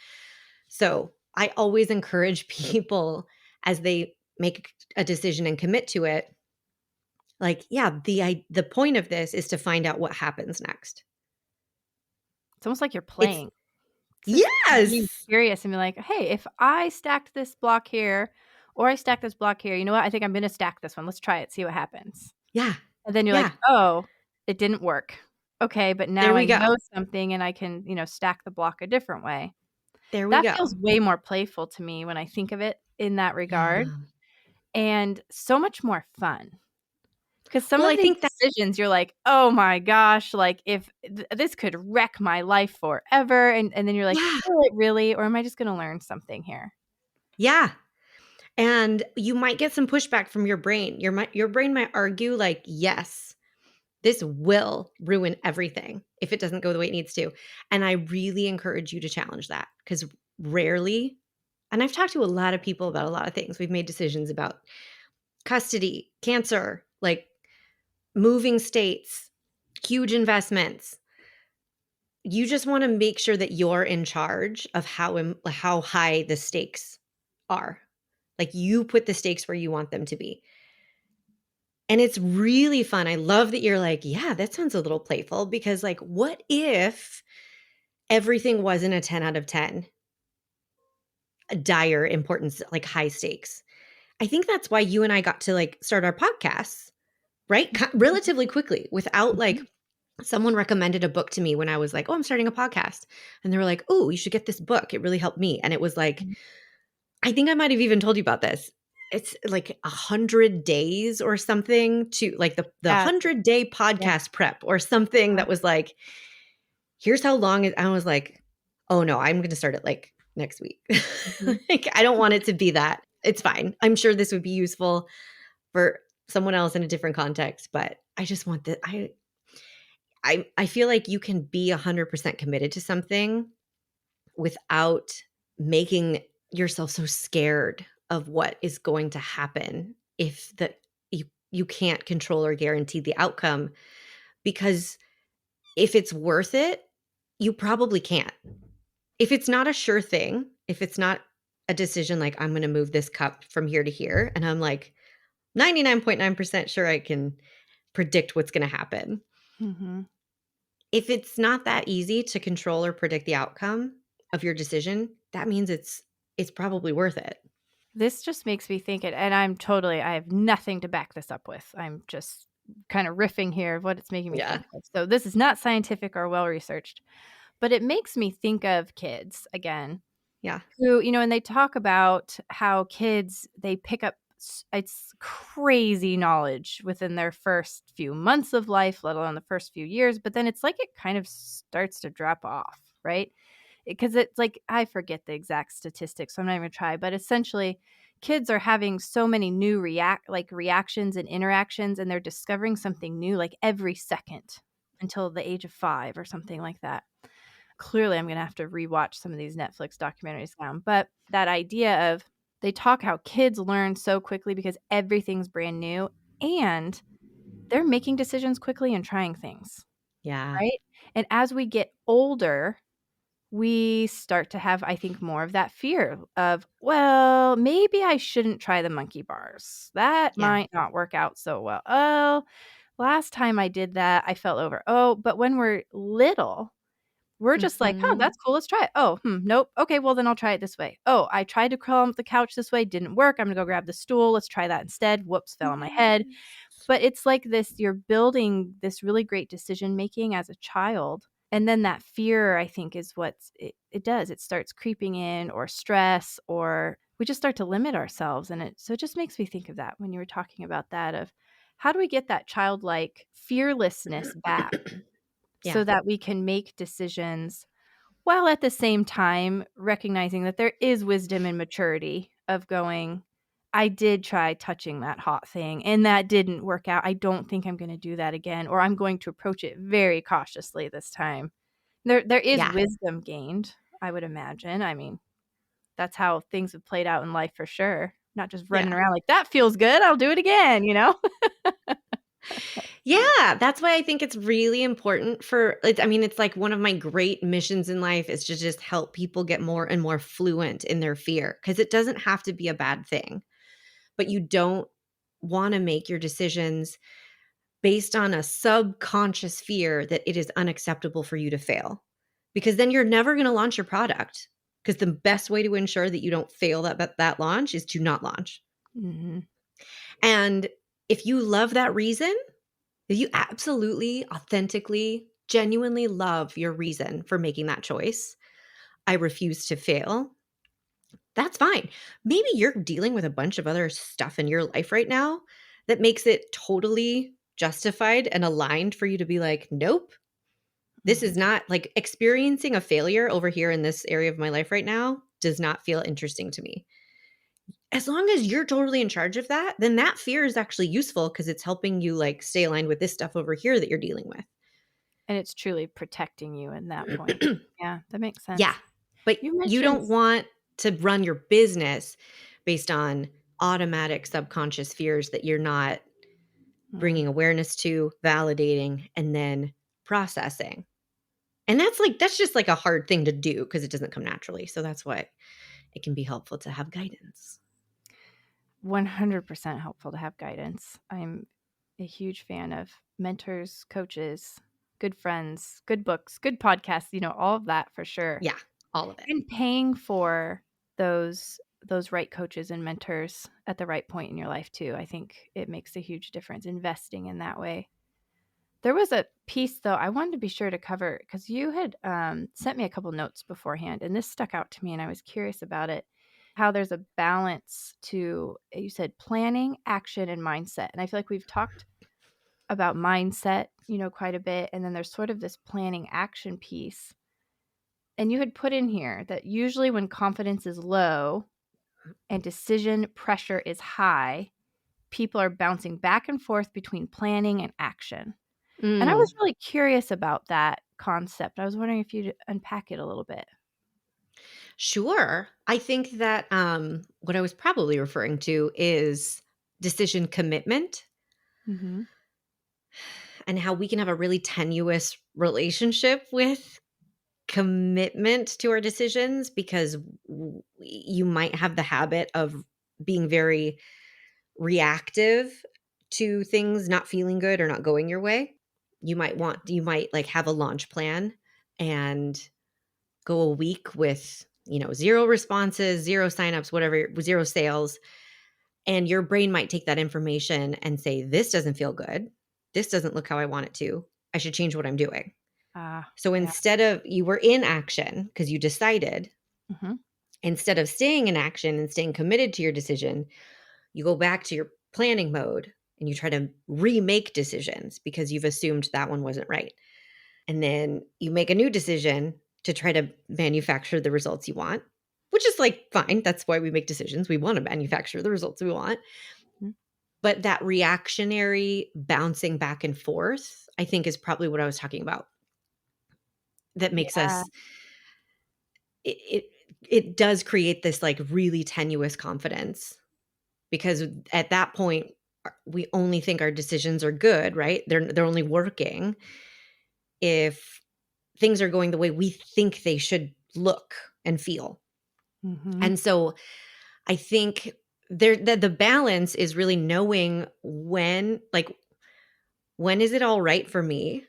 So I always encourage people as they make a decision and commit to it. Like, yeah, the point of this is to find out what happens next. It's almost like you're playing. Being Yes. curious and be like, hey, if I stacked this block here or I stacked this block here, you know what? I think I'm going to stack this one. Let's try it, see what happens. Yeah. And then you're like, oh, it didn't work. Okay, but now I know something and I can, stack the block a different way. That feels way more playful to me when I think of it in that regard. Yeah. And so much more fun. Because some of I these think decisions, you're like, oh my gosh, like if this could wreck my life forever. And then you're like, will it really? Or am I just going to learn something here? Yeah. And you might get some pushback from your brain. Your brain might argue like, yes, this will ruin everything if it doesn't go the way it needs to. And I really encourage you to challenge that because rarely, and I've talked to a lot of people about a lot of things. We've made decisions about custody, cancer, like moving states, huge investments. You just want to make sure that you're in charge of how high the stakes are. Like you put the stakes where you want them to be. And it's really fun. I love that you're like, yeah, that sounds a little playful because like, what if everything wasn't a 10 out of 10? A dire importance, like high stakes. I think that's why you and I got to like start our podcasts, right? Relatively quickly without like Someone recommended a book to me when I was like, "Oh, I'm starting a podcast." And they were like, "Oh, you should get this book. It really helped me." And it was like, Mhm. I think I might have even told you about this. It's like 100 days or something to like the Yeah. 100-day Yeah. podcast prep or something that was like, here's how long it I was like, "Oh, no, I'm gonna start it, like, next week." Mhm. Like, I don't want it to be that. It's fine. I'm sure this would be useful for someone else in a different context, but I just want the I feel like you can be 100% committed to something without making yourself so scared of what is going to happen if you can't control or guarantee the outcome, because if it's worth it, you probably can't. If it's not a sure thing, if it's not a decision like I'm going to move this cup from here to here and I'm like 99.9% sure I can predict what's going to happen. Mhm. If it's not that easy to control or predict the outcome of your decision, that means it's probably worth it. This just makes me think it, and I have nothing to back this up with. I'm just kind of riffing here of what it's making me Yeah. think of. So this is not scientific or well researched, but it makes me think of kids again Yeah. who, and they talk about how kids, they pick up it's crazy knowledge within their first few months of life, let alone the first few years, but then it's like it kind of starts to drop off, right? Because it's like, I forget the exact statistics, so I'm not even gonna try, but essentially kids are having so many new reactions and interactions, and they're discovering something new like every second until the age of 5 or something like that. Clearly, I'm gonna have to rewatch some of these Netflix documentaries now, but that idea of, they talk how kids learn so quickly because everything's brand new, and they're making decisions quickly and trying things, Yeah. right? And as we get older, we start to have, I think, more of that fear of, well, maybe I shouldn't try the monkey bars. That Yeah. might not work out so well. Oh, last time I did that, I fell over. Oh, but when we're little, we're just like, "Oh, Mhm. that's cool. Let's try it. Oh, nope. Okay, well, then I'll try it this way. Oh, I tried to crawl up the couch this way, didn't work. I'm gonna go grab the stool. Let's try that instead. Whoops, fell on my head." Yes. But it's like this, you're building this really great decision making as a child. And then that fear, I think, is what it does. It starts creeping in, or stress, or we just start to limit ourselves. And it just makes me think of that when you were talking about that, of how do we get that childlike fearlessness back Yeah. so that we can make decisions, while at the same time recognizing that there is wisdom and maturity of going, I did try touching that hot thing and that didn't work out. I don't think I'm going to do that again, or I'm going to approach it very cautiously this time. There is Yeah. wisdom gained, I would imagine. I mean, that's how things have played out in life for sure. Not just running Yeah. around like, that feels good, I'll do it again. Yeah, that's why I think it's really important for I mean, it's like one of my great missions in life is to just help people get more and more fluent in their fear, because it doesn't have to be a bad thing, but you don't wanna make your decisions based on a subconscious fear that it is unacceptable for you to fail, because then you're never gonna launch your product, because the best way to ensure that you don't fail that launch is to not launch, Mhm. and if you love that reason, if you absolutely, authentically, genuinely love your reason for making that choice, I refuse to fail, that's fine. Maybe you're dealing with a bunch of other stuff in your life right now that makes it totally justified and aligned for you to be like, nope, this is Mhm. not like experiencing a failure over here in this area of my life right now does not feel interesting to me. As long as you're totally in charge of that, then that fear is actually useful because it's helping you like stay aligned with this stuff over here that you're dealing And it's truly protecting you in that point. with. Yeah, that makes Yeah, sense. but You you mentioned don't want to run your business based on automatic subconscious fears that you're not Mm. bringing awareness to, validating, and then processing. And that's just like a hard thing to do because it doesn't come naturally. So that's why it can be helpful to have guidance. 100% helpful to have guidance. I'm a huge fan of mentors, coaches, good friends, good books, good podcasts, all of that for sure. Yeah, all of it. And paying for those right coaches and mentors at the right point in your life too. I think it makes a huge difference, investing in that way. There was a piece, though, I wanted to be sure to cover because you had sent me a couple notes beforehand, and this stuck out to me, and I was curious about it. How there's a balance to, you said, planning, action, and mindset. And I feel like we've talked about mindset, quite a bit. And then there's sort of this planning action piece. And you had put in here that usually when confidence is low and decision pressure is high, people are bouncing back and forth between planning and action. And I Mm, was really curious about that concept. I was wondering if you'd unpack it a little bit. sure. I think that what I was probably referring to is decision commitment Mm-hmm. and how we can have a really tenuous relationship with commitment to our decisions because you might have the habit of being very reactive to things not feeling good or not going your way. You might like have a launch plan and go a week with, zero responses, zero signups, whatever, zero sales. And your brain might take that information and say, this doesn't feel good. This doesn't look how I want it to. I should change what I'm doing. So Yeah. instead of you were in action because you decided, Mm-hmm. instead of staying in action and staying committed to your decision, you go back to your planning mode and you try to remake decisions because you've assumed that one wasn't right. And then you make a new decision to try to manufacture the results you want, which is like fine. That's why we make decisions. We want to manufacture the results we want. Mm-hmm. But that reactionary bouncing back and forth, I think, is probably what I was talking about. That makes Yeah. us it it does create this like really tenuous confidence because at that point we only think our decisions are good, right? They're only working if things are going the way we think they should look and feel. Mm-hmm. And so I think the balance is really knowing when is it all right for me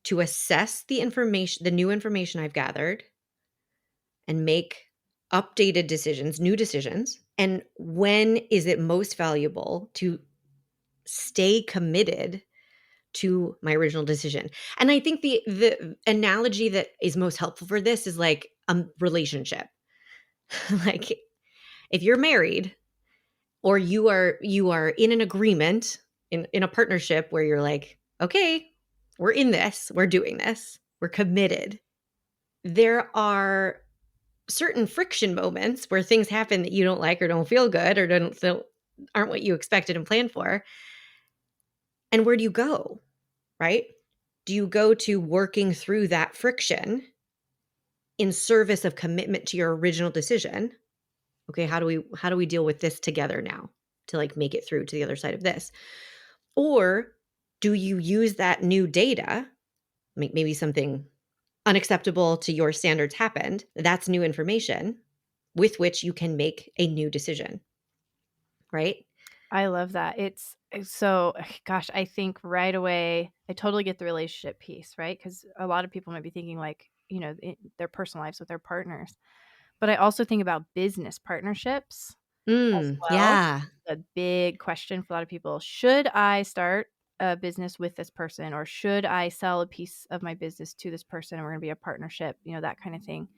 to assess the new information I've gathered and make updated decisions, new decisions, and when is it most valuable to stay committed to my original decision. And I think the analogy that is most helpful for this is like a relationship. Like if you're married or you are in an agreement in a partnership where you're like, okay, we're in this, we're doing this, we're committed. There are certain friction moments where things happen that you don't like or don't feel good or aren't what you expected and planned for. And where do you go? Right? Do you go to working through that friction in service of commitment to your original decision? Okay, how do we deal with this together now to like make it through to the other side of this? Or do you use that new data, maybe something unacceptable to your standards happened, that's new information with which you can make a new decision, right? I love that. It's so, gosh, I think right away, I totally get the relationship piece, right? Because a lot of people might be thinking like, their personal lives with their partners. But I also think about business partnerships as well. Yeah. A big question for a lot of people. Should I start a business with this person, or should I sell a piece of my business to this person and we're going to be a partnership, that kind of thing.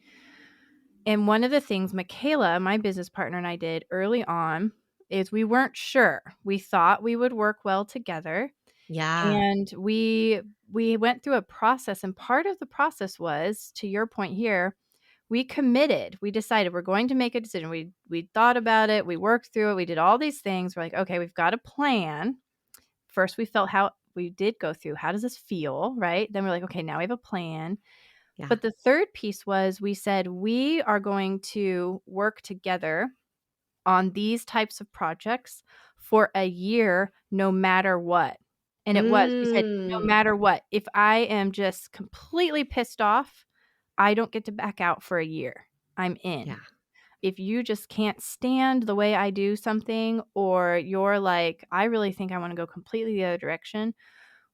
And one of the things Michaela, my business partner, and I did early on is we weren't sure. We thought we would work well together. Yeah. And we went through a process, and part of the process was, to your point here, we committed. We decided we're going to make a decision. We thought about it, we worked through it, we did all these things. We're like, okay, we've got a plan. First, we felt how we did go through, how does this feel, right? Then we're like, okay, now we have a plan. Yeah. But the third piece was we said we are going to work together on these types of projects for a year, no matter what. And it was, we said, no Mm. matter what, if I am just completely pissed off, I don't get to back out for a year. I'm in. Yeah. If you just can't stand the way I do something, or you're like, I really think I want to go completely the other direction,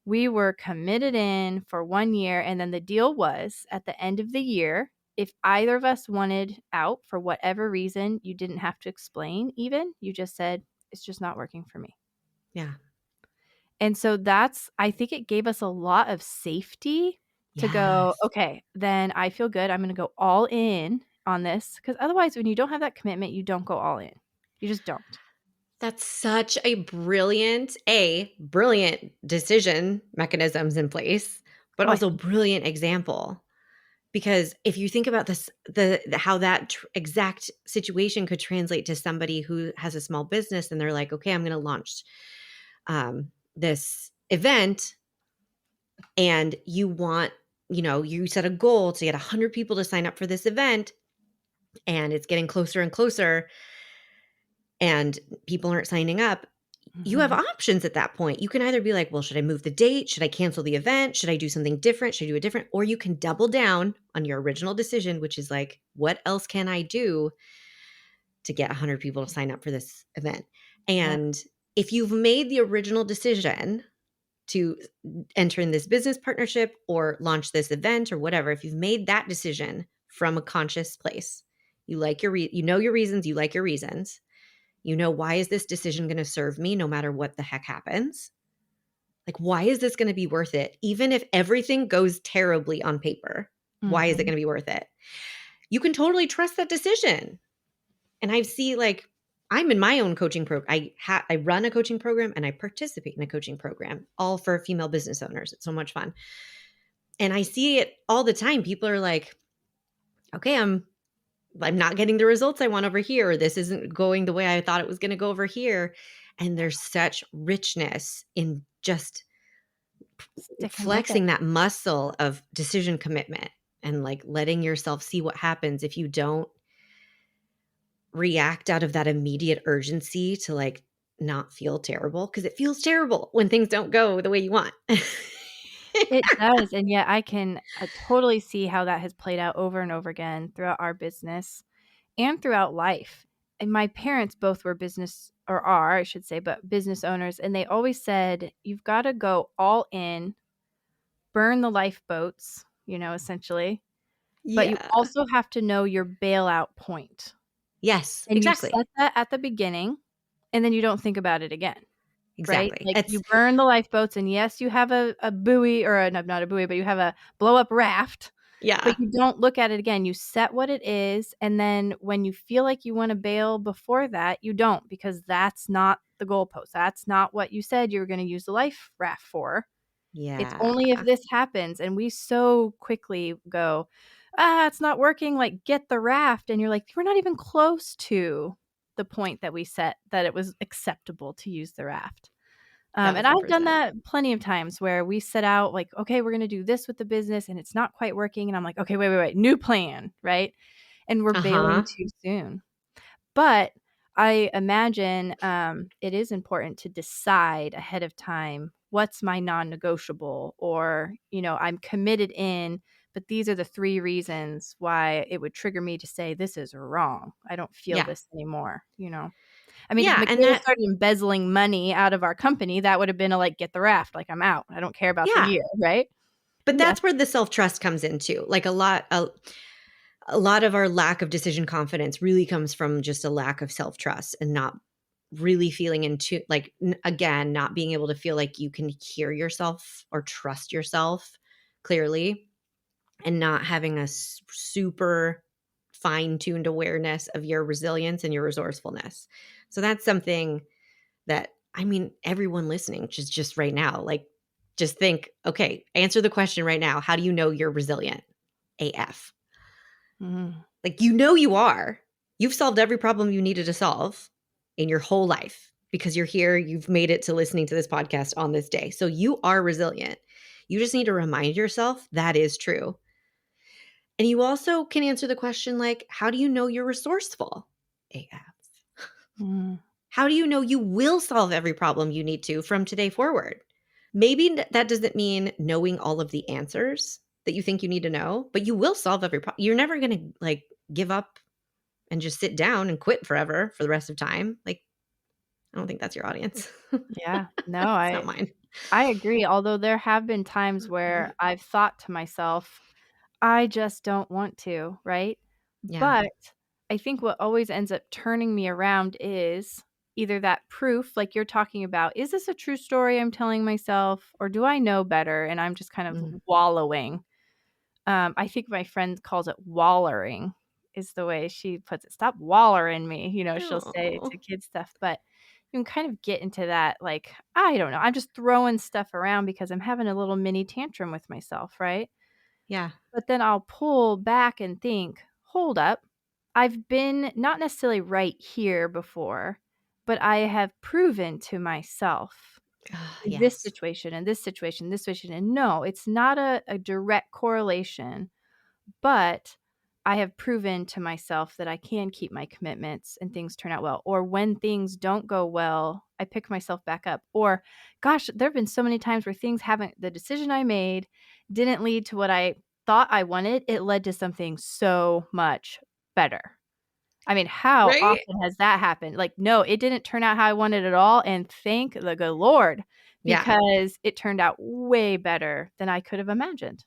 we were committed in for 1 year. And then the deal was at the end of the year, if either of us wanted out for whatever reason, you didn't have to explain even. You just said, it's just not working for me. Yeah. And so I think it gave us a lot of safety to go, Yes. okay, then I feel good. I'm going to go all in on this. Because otherwise, when you don't have that commitment, you don't go all in. You just don't. That's such a brilliant decision mechanisms in place, but Oh, I also think brilliant example. Because if you think about this, how that exact situation could translate to somebody who has a small business and they're like, okay, I'm going to launch this event, and you want, you set a goal to get 100 people to sign up for this event, and it's getting closer and closer, and people aren't signing up. You have Mhm. options at that point. You can either be like, well, should I move the date? Should I cancel the event? Should I do something different? Should I do it different? Or you can double down on your original decision, which is like, what else can I do to get 100 people to sign up for this event? Yeah. And if you've made the original decision to enter in this business partnership or launch this event or whatever, if you've made that decision from a conscious place, you like you know your reasons, you like your reasons. You know, why is this decision going to serve me no matter what the heck happens? Like, why is this going to be worth it? Even if everything goes terribly on paper, why is it Mhm. going to be worth it? You can totally trust that decision. And I see, like, I'm in my own coaching program. I run a coaching program and I participate in a coaching program, all for female business owners. It's so much fun. And I see it all the time. People are like, okay, I'm not getting the results I want over here. Or this isn't going the way I thought it was going to go over here. And there's such richness in just Sticking with it. flexing that muscle of decision commitment and like letting yourself see what happens if you don't react out of that immediate urgency to like not feel terrible, because it feels terrible when things don't go the way you want. It does, and yet I can, totally see how that has played out over and over again throughout our business and throughout life. And my parents both were business or are, I should say, but business owners, and they always said, "You've gotta go all in, burn the lifeboats," essentially, but you Yeah. also have to know your bailout point. Yes, And you exactly. set that at the beginning, and then you don't think about it again. Right? Exactly. Like, It's you burn the lifeboats, and yes, you have a buoy or a not a buoy, but you have a blow-up raft, but yeah. you don't look at it again. You set what it is, and then when you feel like you wanna bail before that, you don't, because that's not the goalpost. That's not what you said you were gonna use the life raft for. It's Yeah. only if this happens, and we so quickly go, "Ah, it's not working," like, "Get the raft," and you're like, "We're not even close to the point that we set that it was acceptable to use the raft." And I've done 1,000%. that plenty of times where we set out like, okay, we're going to do this with the business and it's not quite working. And I'm like, okay, wait, new plan. Right. And we're bailing Uh-huh. too soon. But I imagine it is important to decide ahead of time what's my non negotiable, or, I'm committed in, but these are the 3 reasons why it would trigger me to say, this is wrong. I don't feel Yeah. this anymore. I mean, if Yeah. And Michaela started embezzling money out of our company, that would have been a, like, "Get the raft," like, "I'm out. I don't care about the yeah. year," right? But Yeah. that's where the self-trust comes in too. Like a lot of our lack of decision confidence really comes from just a lack of self-trust and not really feeling into like again, not being able to feel like you can hear yourself or trust yourself clearly, and not having a super fine-tuned awareness of your resilience and your resourcefulness. So that's something that, I mean, everyone listening just right now, like, just think, okay, answer the question right now. How do you know you're resilient? AF. Mhm. Like, you are. You've solved every problem you needed to solve in your whole life because you're here. You've made it to listening to this podcast on this day. So you are resilient. You just need to remind yourself that is true. And you also can answer the question like, how do you know you're resourceful? AF. Mm. How do you know you will solve every problem you need to from today forward? Maybe that doesn't mean knowing all of the answers that you think you need to know, but you will solve every problem. You're never going to like give up and just sit down and quit forever for the rest of time. Like, I don't think that's your audience. Yeah. No, It's not I mine. I agree, although there have been times where I've thought to myself, "I just don't want to," right? Yeah. But I think what always ends up turning me around is either that proof, like you're talking about, is this a true story I'm telling myself, or do I know better and I'm just kind of wallowing? I think my friend calls it wallering is the way she puts it. Stop wallering me, she'll say Oh, to kids stuff, but you can kind of get into that, like, I don't know, I'm just throwing stuff around because I'm having a little mini tantrum with myself, right? yeah. But then I'll pull back and think, hold up. I've been not necessarily right here before, but I have proven to myself Ah, in this yes. situation and this situation, this situation. And no, it's not a direct correlation, but I have proven to myself that I can keep my commitments and things turn out well. Or when things don't go well, I pick myself back up. Or, gosh, there have been so many times where the decision I made didn't lead to what I thought I wanted. It led to something so much better. I mean, how Right? often has that happened? Like, no, it didn't turn out how I wanted at all. And thank the good Lord, Yeah. because it turned out way better than I could have imagined.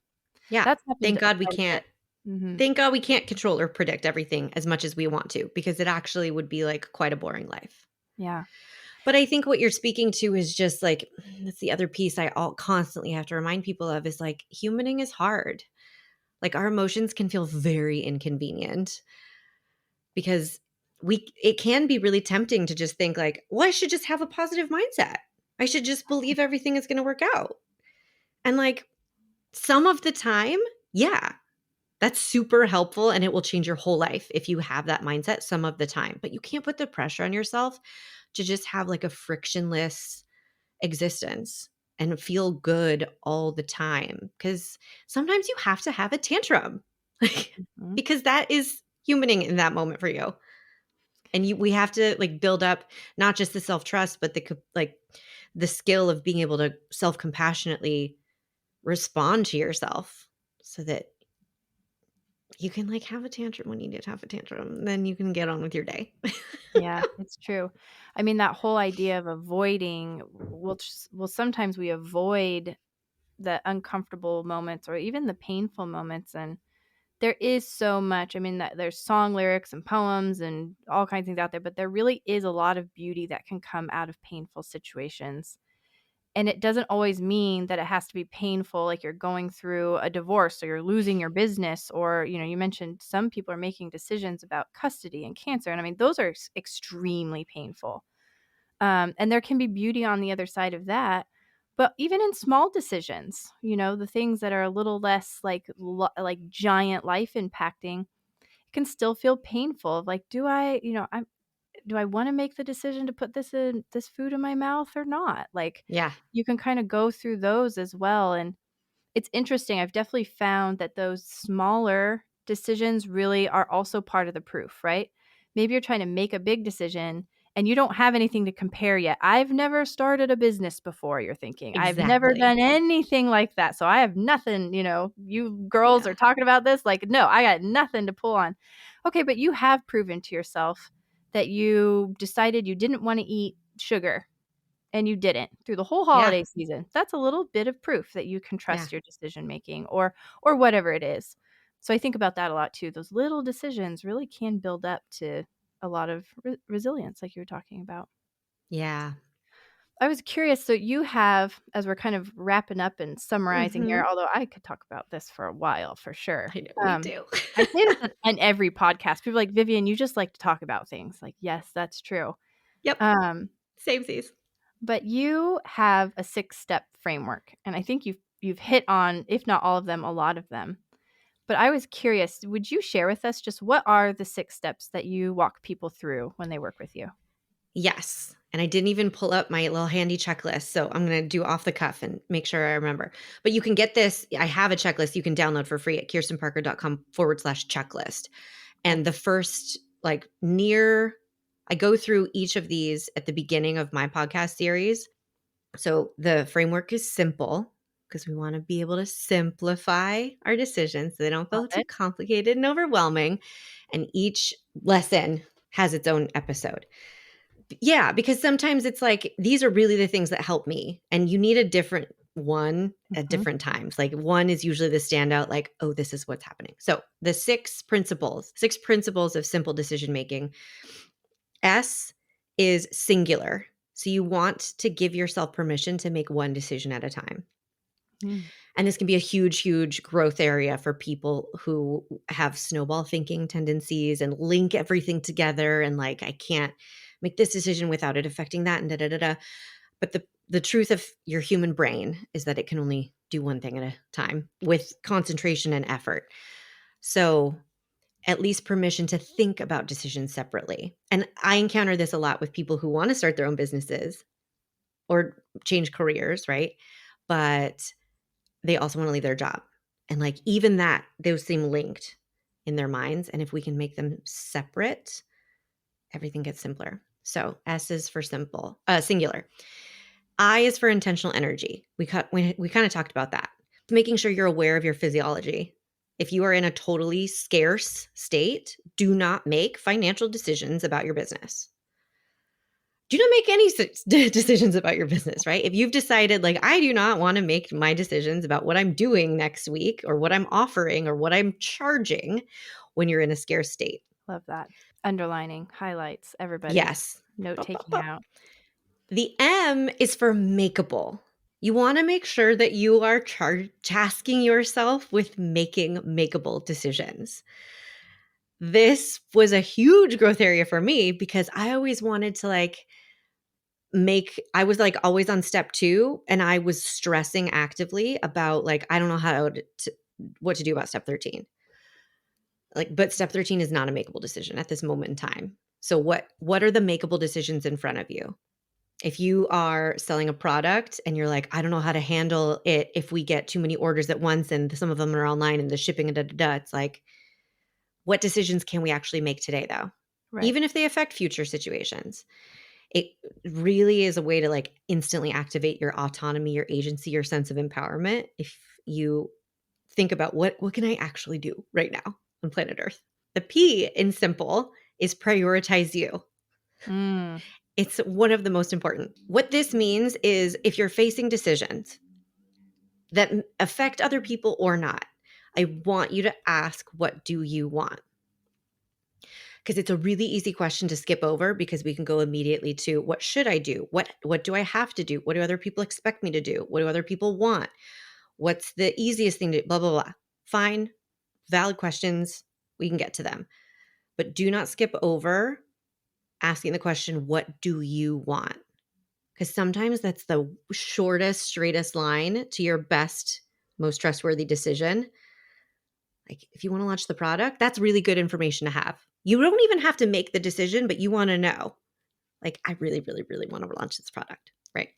Yeah. That's happened Thank God we quite a bit. can't Mhm. thank God we can't control or predict everything as much as we want to, because it actually would be like quite a boring life. Yeah. But I think what you're speaking to is just like that's the other piece I all constantly have to remind people of is like humaning is hard. Like our emotions can feel very inconvenient because it can be really tempting to just think like, well, I should just have a positive mindset. I should just believe everything is going to work out. And like some of the time, yeah, that's super helpful and it will change your whole life if you have that mindset some of the time. But you can't put the pressure on yourself to just have like a frictionless existence and feel good all the time because sometimes you have to have a tantrum like Mhm. because that is humaning in that moment for you and we have to like build up not just the self-trust but like the skill of being able to self-compassionately respond to yourself so that you can like have a tantrum when you need to have a tantrum then you can get on with your day. Yeah, it's true. I mean, that whole idea of avoiding, sometimes we avoid the uncomfortable moments or even the painful moments, and there is so much. I mean, that there's song lyrics and poems and all kinds of things out there, but there really is a lot of beauty that can come out of painful situations. And it doesn't always mean that it has to be painful, like you're going through a divorce or you're losing your business, or, you mentioned some people are making decisions about custody and cancer. And I mean, those are extremely painful. And there can be beauty on the other side of that. But even in small decisions, the things that are a little less like giant life impacting, it can still feel painful. Of like, do I want to make the decision to put this food in my mouth or not? Like, Yeah. you can kind of go through those as well. And it's interesting. I've definitely found that those smaller decisions really are also part of the proof, right? Maybe you're trying to make a big decision and you don't have anything to compare yet. I've never started a business before, you're thinking. I've never Exactly. done anything like that. So I have nothing, you girls Yeah. are talking about this. Like, no, I got nothing to pull on. Okay, but you have proven to yourself that you decided you didn't want to eat sugar and you didn't through the whole Yeah. holiday season. That's a little bit of proof that you can Yeah. trust your decision making or whatever it is. So I think about that a lot too. Those little decisions really can build up to a lot of resilience, like you were talking about. Yeah. I was curious. So you have, as we're kind of wrapping up and summarizing here, Mhm. although I could talk about this for a while for sure. I know we do. I say this on every podcast. People are like, Vivian, you just like to talk about things. Like, yes, that's true. Yep. Um, Samesies. But you have a 6-step framework, and I think you've hit on, if not all of them, a lot of them. But I was curious, would you share with us just what are the 6 steps that you walk people through when they work with you? Yes. And I didn't even pull up my little handy checklist. So I'm going to do off the cuff and make sure I remember. But you can get this. I have a checklist you can download for free at kirstenparker.com/checklist. And the first, like, I go through each of these at the beginning of my podcast series. So the framework is simple because we want to be able to simplify our decisions so they don't Love feel too it. complicated and overwhelming. And each lesson has its own episode. Yeah, because sometimes it's like these are really the things that help me, and you need a different one at Mhm. different times. Like one is usually the standout, like, oh, this is what's happening. So the six principles of simple decision making. S is singular. So you want to give yourself permission to make one decision at a time. Mm. And this can be a huge, huge growth area for people who have snowball thinking tendencies and link everything together. And like, I can't make this decision without it affecting that and da da da da. But the truth of your human brain is that it can only do one thing at a time with concentration and effort. So at least permission to think about decisions separately. And I encounter this a lot with people who want to start their own businesses or change careers, right? But they also want to leave their job. And like even that, those seem linked in their minds. And if we can make them separate, everything gets simpler. So S is for singular. I is for intentional energy. We kind of talked about that. Making sure you're aware of your physiology. If you are in a totally scarce state, do not make financial decisions about your business. Do not make any decisions about your business, right? If you've decided, like, I do not want to make my decisions about what I'm doing next week or what I'm offering or what I'm charging when you're in a scarce state. Love that. Underlining, highlights, everybody. Yes. Note taking out. The M is for makeable. You want to make sure that you are tasking yourself with making makeable decisions. This was a huge growth area for me because I always wanted to I was like always on step 2 and I was stressing actively about like, I don't know what to do about step 13. Like, but step 13 is not a makeable decision at this moment in time. So what are the makeable decisions in front of you? If you are selling a product and you're like, I don't know how to handle it if we get too many orders at once and some of them are online and the shipping and it's like, what decisions can we actually make today though? Right. Even if they affect future situations. It really is a way to like instantly activate your autonomy, your agency, your sense of empowerment. If you think about what can I actually do right now on planet Earth? The P in simple is prioritize you. Mm. It's one of the most important. What this means is if you're facing decisions that affect other people or not, I want you to ask, what do you want? Because it's a really easy question to skip over because we can go immediately to what should I do? What do I have to do? What do other people expect me to do? What do other people want? What's the easiest thing to blah, blah, blah. Fine, valid questions. We can get to them. But do not skip over asking the question, what do you want? Because sometimes that's the shortest, straightest line to your best, most trustworthy decision. Like if you want to launch the product, that's really good information to have. You don't even have to make the decision, but you want to know, like, I really, really, really want to launch this product, right?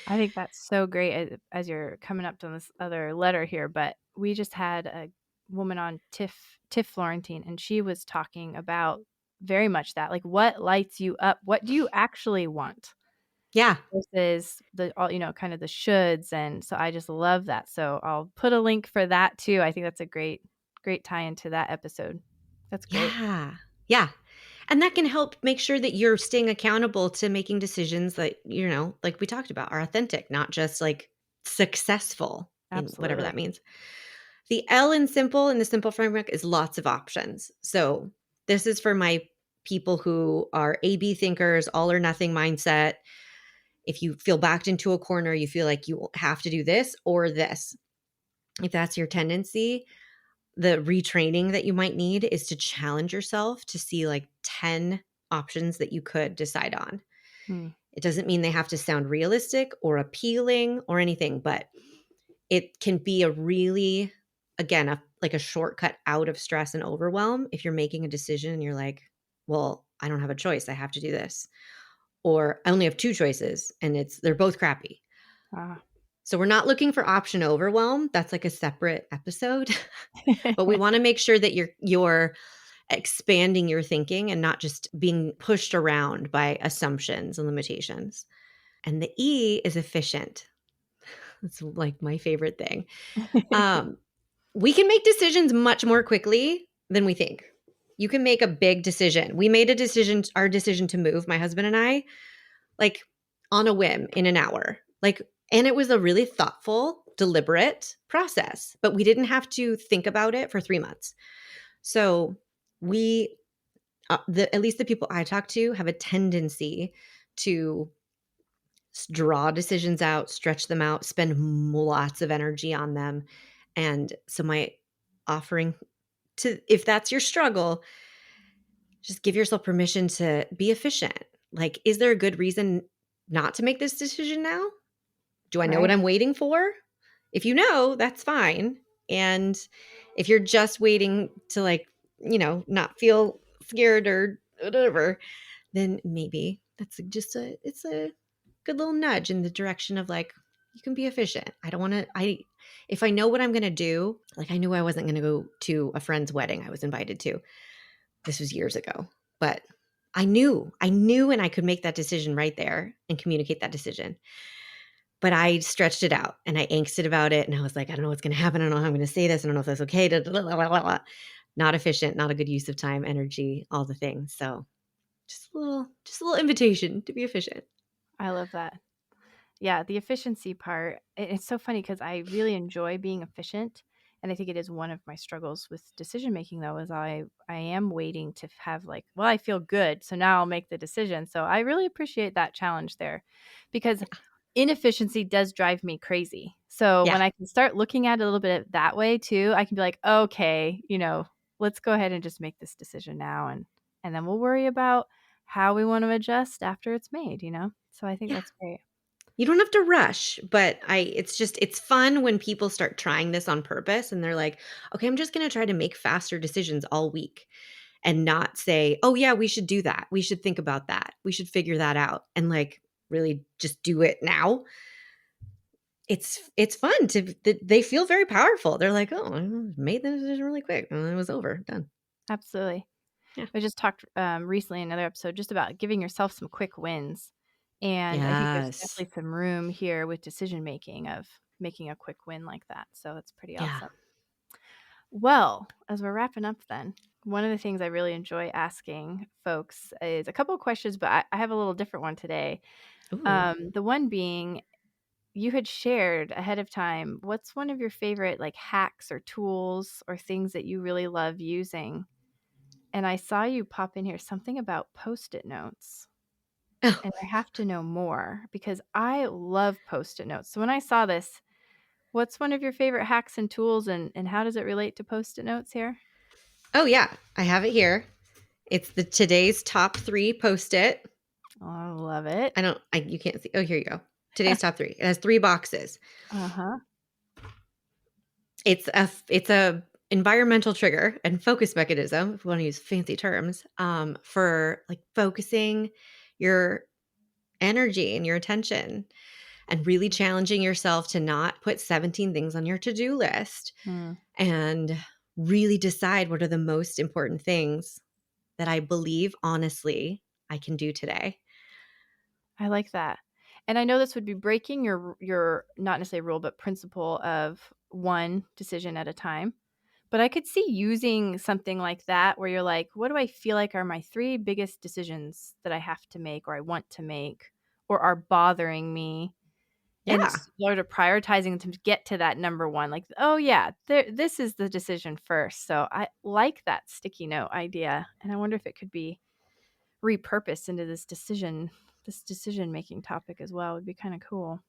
I think that's so great as you're coming up to this other letter here, but we just had a woman on Tiff Florentine, and she was talking about very much that, like, what lights you up? What do you actually want? Yeah. Versus all, kind of the shoulds. And so I just love that. So I'll put a link for that too. I think that's a great tie into that episode. That's great. Yeah. Yeah. And that can help make sure that you're staying accountable to making decisions that, like we talked about, are authentic, not just like successful in whatever that Absolutely. means. The L in simple in the simple framework is lots of options. So this is for my people who are A/B thinkers, all or nothing mindset. If you feel backed into a corner, you feel like you have to do this or this. If that's your tendency, the retraining that you might need is to challenge yourself to see like 10 options that you could decide on. It doesn't mean they have to sound realistic or appealing or anything, but it can be a really, again, like a shortcut out of stress and overwhelm if you're making a decision and you're like, well, I don't have a choice. I have to do this. Or I only have 2 choices and they're both crappy. So we're not looking for option overwhelm. That's like a separate episode. But we want to make sure that you're expanding your thinking and not just being pushed around by assumptions and limitations. And the E is efficient. That's like my favorite thing. We can make decisions much more quickly than we think. You can make a big decision. We made our decision to move, my husband and I, like on a whim in an hour. And it was a really thoughtful, deliberate process, but we didn't have to think about it for 3 months. So we at least the people I talk to have a tendency to draw decisions out, stretch them out, spend lots of energy on them. And so my offering to, if that's your struggle, just give yourself permission to be efficient. Like, is there a good reason not to make this decision now? Do I know what Right. I'm waiting for? If you know, that's fine. And if you're just waiting to, like, not feel scared or whatever, then maybe that's just it's a good little nudge in the direction of, like, you can be efficient. I don't want to, if I know what I'm going to do, like, I knew I wasn't going to go to a friend's wedding I was invited to. This was years ago, but I knew, and I could make that decision right there and communicate that decision. But I stretched it out and I angsted about it. And I was like, I don't know what's going to happen. I don't know how I'm going to say this. I don't know if that's okay. Not efficient, not a good use of time, energy, all the things. So just a little invitation to be efficient. I love that. Yeah, the efficiency part, it's so funny because I really enjoy being efficient. And I think it is one of my struggles with decision making, though, is I am waiting to have like, well, I feel good, so now I'll make the decision. So I really appreciate that challenge there, because inefficiency does drive me crazy. So Yeah. when I can start looking at it a little bit that way too, I can be like, okay, let's go ahead and just make this decision now, and then we'll worry about how we want to adjust after it's made. So I think Yeah. that's great. You don't have to rush, but it's fun when people start trying this on purpose and they're like, okay, I'm just going to try to make faster decisions all week and not say, oh yeah, we should do that. We should think about that. We should figure that out, and, like, really just do it now. It's fun they feel very powerful. They're like, oh, I made the decision really quick and it was over, done. Absolutely. Yeah. I just talked recently in another episode just about giving yourself some quick wins. And I think there's Yes. definitely some room here with decision making of making a quick win like that. So it's pretty Yeah. awesome. Well, as we're wrapping up then, one of the things I really enjoy asking folks is a couple of questions, but I have a little different one today. Ooh. The one being, you had shared ahead of time, what's one of your favorite like hacks or tools or things that you really love using? And I saw you pop in here something about Post-it notes. Oh. And I have to know more because I love Post-it notes. So when I saw this, what's one of your favorite hacks and tools, and how does it relate to Post-it notes here? Oh yeah, I have it here. It's the today's top 3 Post-it. Oh, I love it. You can't see. Oh, here you go. Today's top 3. It has 3 boxes. Uh-huh. It's a environmental trigger and focus mechanism, if you want to use fancy terms, for, like, focusing your energy and your attention and really challenging yourself to not put 17 things on your to-do list, Hmm. and really decide what are the most important things that I believe honestly I can do today. I like that. And I know this would be breaking your not necessarily rule, but principle of one decision at a time. But I could see using something like that where you're like, what do I feel like are my 3 biggest decisions that I have to make or I want to make or are bothering me? And Yeah. sort of prioritizing to get to that number 1, like, oh yeah, this is the decision first. So I like that sticky note idea. And I wonder if it could be repurposed into this decision making topic as well. Would be kind of cool.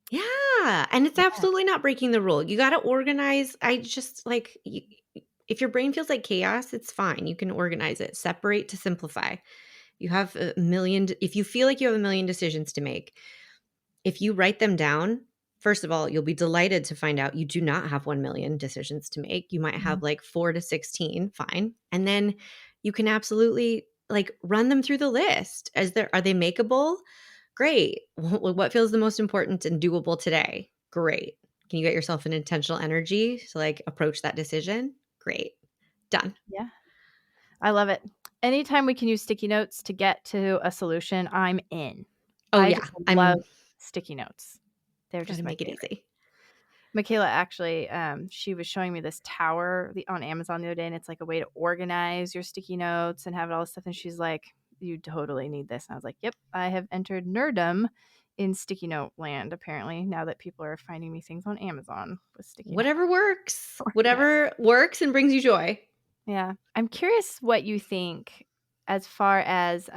Yeah, and it's Yeah. absolutely not breaking the rule. You gotta organize. If your brain feels like chaos, it's fine. You can organize it. Separate to simplify. You have a million if you feel like you have a million decisions to make, if you write them down, first of all, you'll be delighted to find out you do not have 1 million decisions to make. You might have Mhm. like 4 to 16, fine. And then you can absolutely, like, run them through the list. Are they makeable? Great. What feels the most important and doable today? Great. Can you get yourself an intentional energy to, like, approach that decision? Great. Done. Yeah. I love it. Anytime we can use sticky notes to get to a solution, I'm in. Oh I yeah. just love sticky notes. They're Gotta just my make it favorite. easy. Michaela actually, she was showing me this tower on Amazon the other day, and it's like a way to organize your sticky notes and have all this stuff. And she's like, "You totally need this." And I was like, "Yep, I have entered nerdom in sticky note land. Apparently, now that people are finding me things on Amazon with sticky notes." Whatever works. Yeah. Whatever works and brings you joy. Yeah, I'm curious what you think. as far as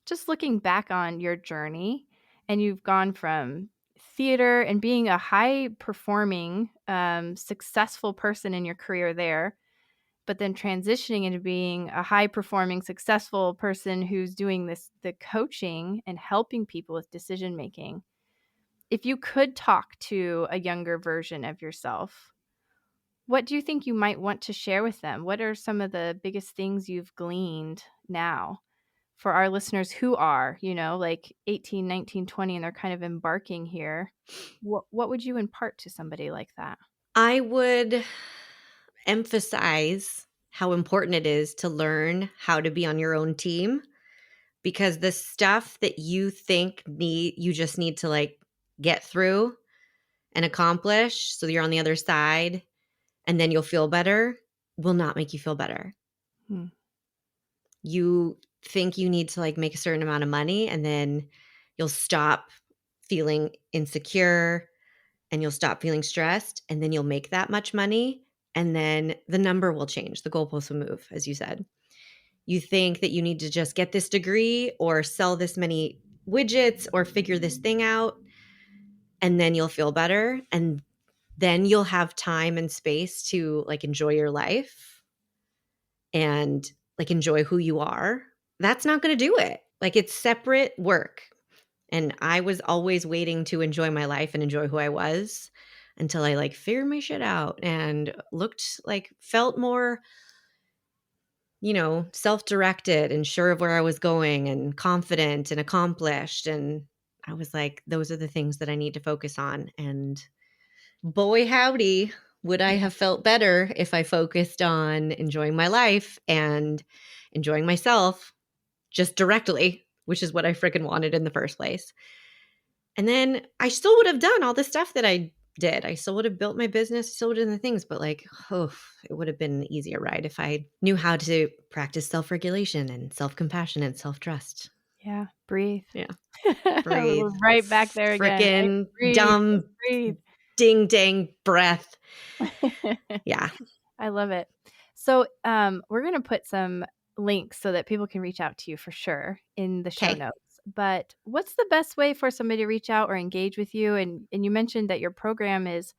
just looking back on your journey, and you've gone from theater and being a high performing, successful person in your career there, but then transitioning into being a high performing, successful person who's doing the coaching and helping people with decision making. If you could talk to a younger version of yourself, what do you think you might want to share with them? What are some of the biggest things you've gleaned now for our listeners who are, like 18, 19, 20, and they're kind of embarking here? What would you impart to somebody like that? I would emphasize how important it is to learn how to be on your own team, because the stuff that you think you just need to like get through and accomplish so you're on the other side and then you'll feel better will not make you feel better. Hmm. You think you need to like make a certain amount of money and then you'll stop feeling insecure and you'll stop feeling stressed and then you'll make that much money and then the number will change. The goalposts will move, as you said. You think that you need to just get this degree or sell this many widgets or figure this thing out and then you'll feel better and then you'll have time and space to like enjoy your life and like enjoy who you are. That's not going to do it. Like it's separate work. And I was always waiting to enjoy my life and enjoy who I was until I like figured my shit out and felt more, self-directed and sure of where I was going and confident and accomplished. And I was like, those are the things that I need to focus on. And boy, howdy, would I have felt better if I focused on enjoying my life and enjoying myself just directly, which is what I freaking wanted in the first place. And then I still would have done all the stuff that I did. I still would have built my business, still would have done the things, but like, it would have been an easier ride if I knew how to practice self-regulation and self-compassion and self-trust. Yeah. Breathe. Yeah. Breathe. We're right back there again. Right? Frickin' Breathe. dumb Breathe. ding dang breath. Yeah. I love it. So we're going to put some links so that people can reach out to you for sure in the show Okay. notes. But what's the best way for somebody to reach out or engage with you? And you mentioned that your program is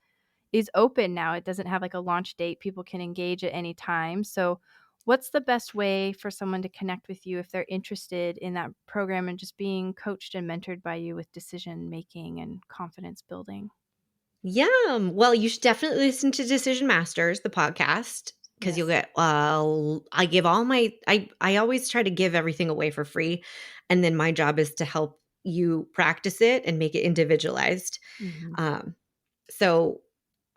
open now. It doesn't have like a launch date. People can engage at any time. So what's the best way for someone to connect with you if they're interested in that program and just being coached and mentored by you with decision making and confidence building? Yeah. Well, you should definitely listen to Decision Masters, the podcast, because you'll get, I give all I always try to give everything away for free. And then my job is to help you practice it and make it individualized. Mm-hmm. So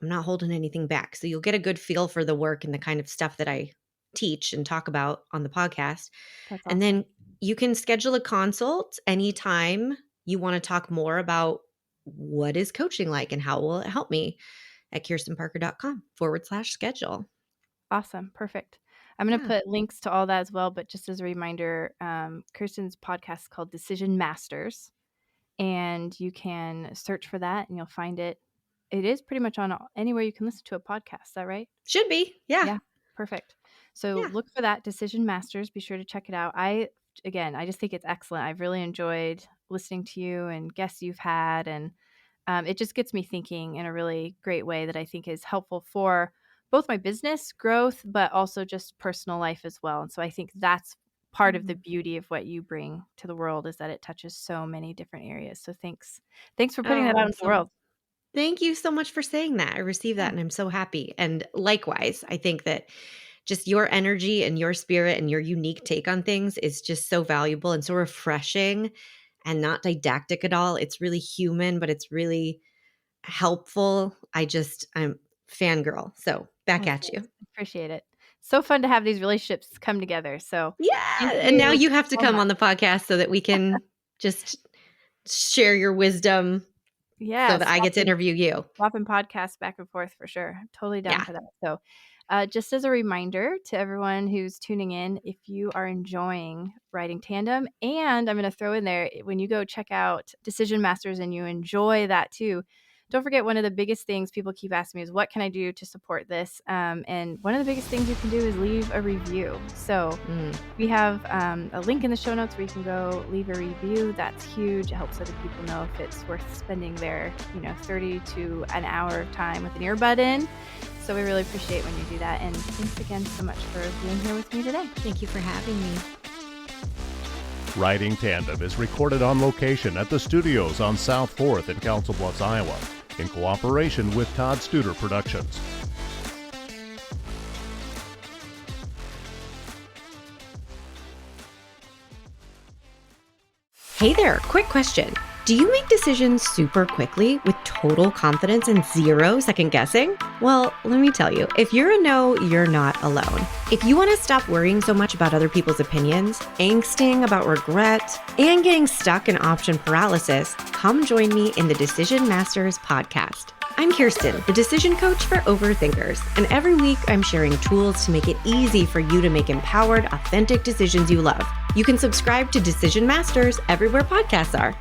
I'm not holding anything back. So you'll get a good feel for the work and the kind of stuff that I teach and talk about on the podcast. That's And awesome. then you can schedule a consult anytime you want to talk more about what is coaching like and how will it help me at kirstenparker.com/schedule. Awesome. Perfect. I'm going to Yeah. put links to all that as well. But just as a reminder, Kirsten's podcast is called Decision Masters. And you can search for that and you'll find it. It is pretty much on anywhere you can listen to a podcast. Is that right? Should be. Yeah. Yeah. Perfect. So Yeah. look for that, Decision Masters. Be sure to check it out. I just think it's excellent. I've really enjoyed listening to you and guests you've had. And it just gets me thinking in a really great way that I think is helpful for both my business growth, but also just personal life as well. And so I think that's part of the beauty of what you bring to the world, is that it touches so many different areas. So thanks for putting that out into the world. Thank you so much for saying that. I received that Yeah. and I'm so happy. And likewise, I think that just your energy and your spirit and your unique take on things is just so valuable and so refreshing and not didactic at all. It's really human, but it's really helpful. I'm fangirl. So back at you. Appreciate it. So fun to have these relationships come together. So Yeah. thank And now you you have to so come much. on the podcast so that we can just share your wisdom Yeah, so that I get to interview you. swapping podcasts back and forth for sure. Totally down Yeah. for that. So just as a reminder to everyone who's tuning in, if you are enjoying Writing Tandem, and I'm going to throw in there, when you go check out Decision Masters and you enjoy that too, don't forget, one of the biggest things people keep asking me is, what can I do to support this? And one of the biggest things you can do is leave a review. So we have a link in the show notes where you can go leave a review. That's huge. It helps other people know if it's worth spending their 30 to an hour of time with an earbud in. So we really appreciate when you do that. And thanks again so much for being here with me today. Thank you for having me. Riding Tandem is recorded on location at the studios on South 4th in Council Bluffs, Iowa, in cooperation with Todd Studer Productions. Hey there, quick question. Do you make decisions super quickly with total confidence and zero second guessing? Well, let me tell you, if you're a no, you're not alone. If you want to stop worrying so much about other people's opinions, angsting about regret, and getting stuck in option paralysis, come join me in the Decision Masters podcast. I'm Kirsten, the decision coach for overthinkers, and every week I'm sharing tools to make it easy for you to make empowered, authentic decisions you love. You can subscribe to Decision Masters everywhere podcasts are.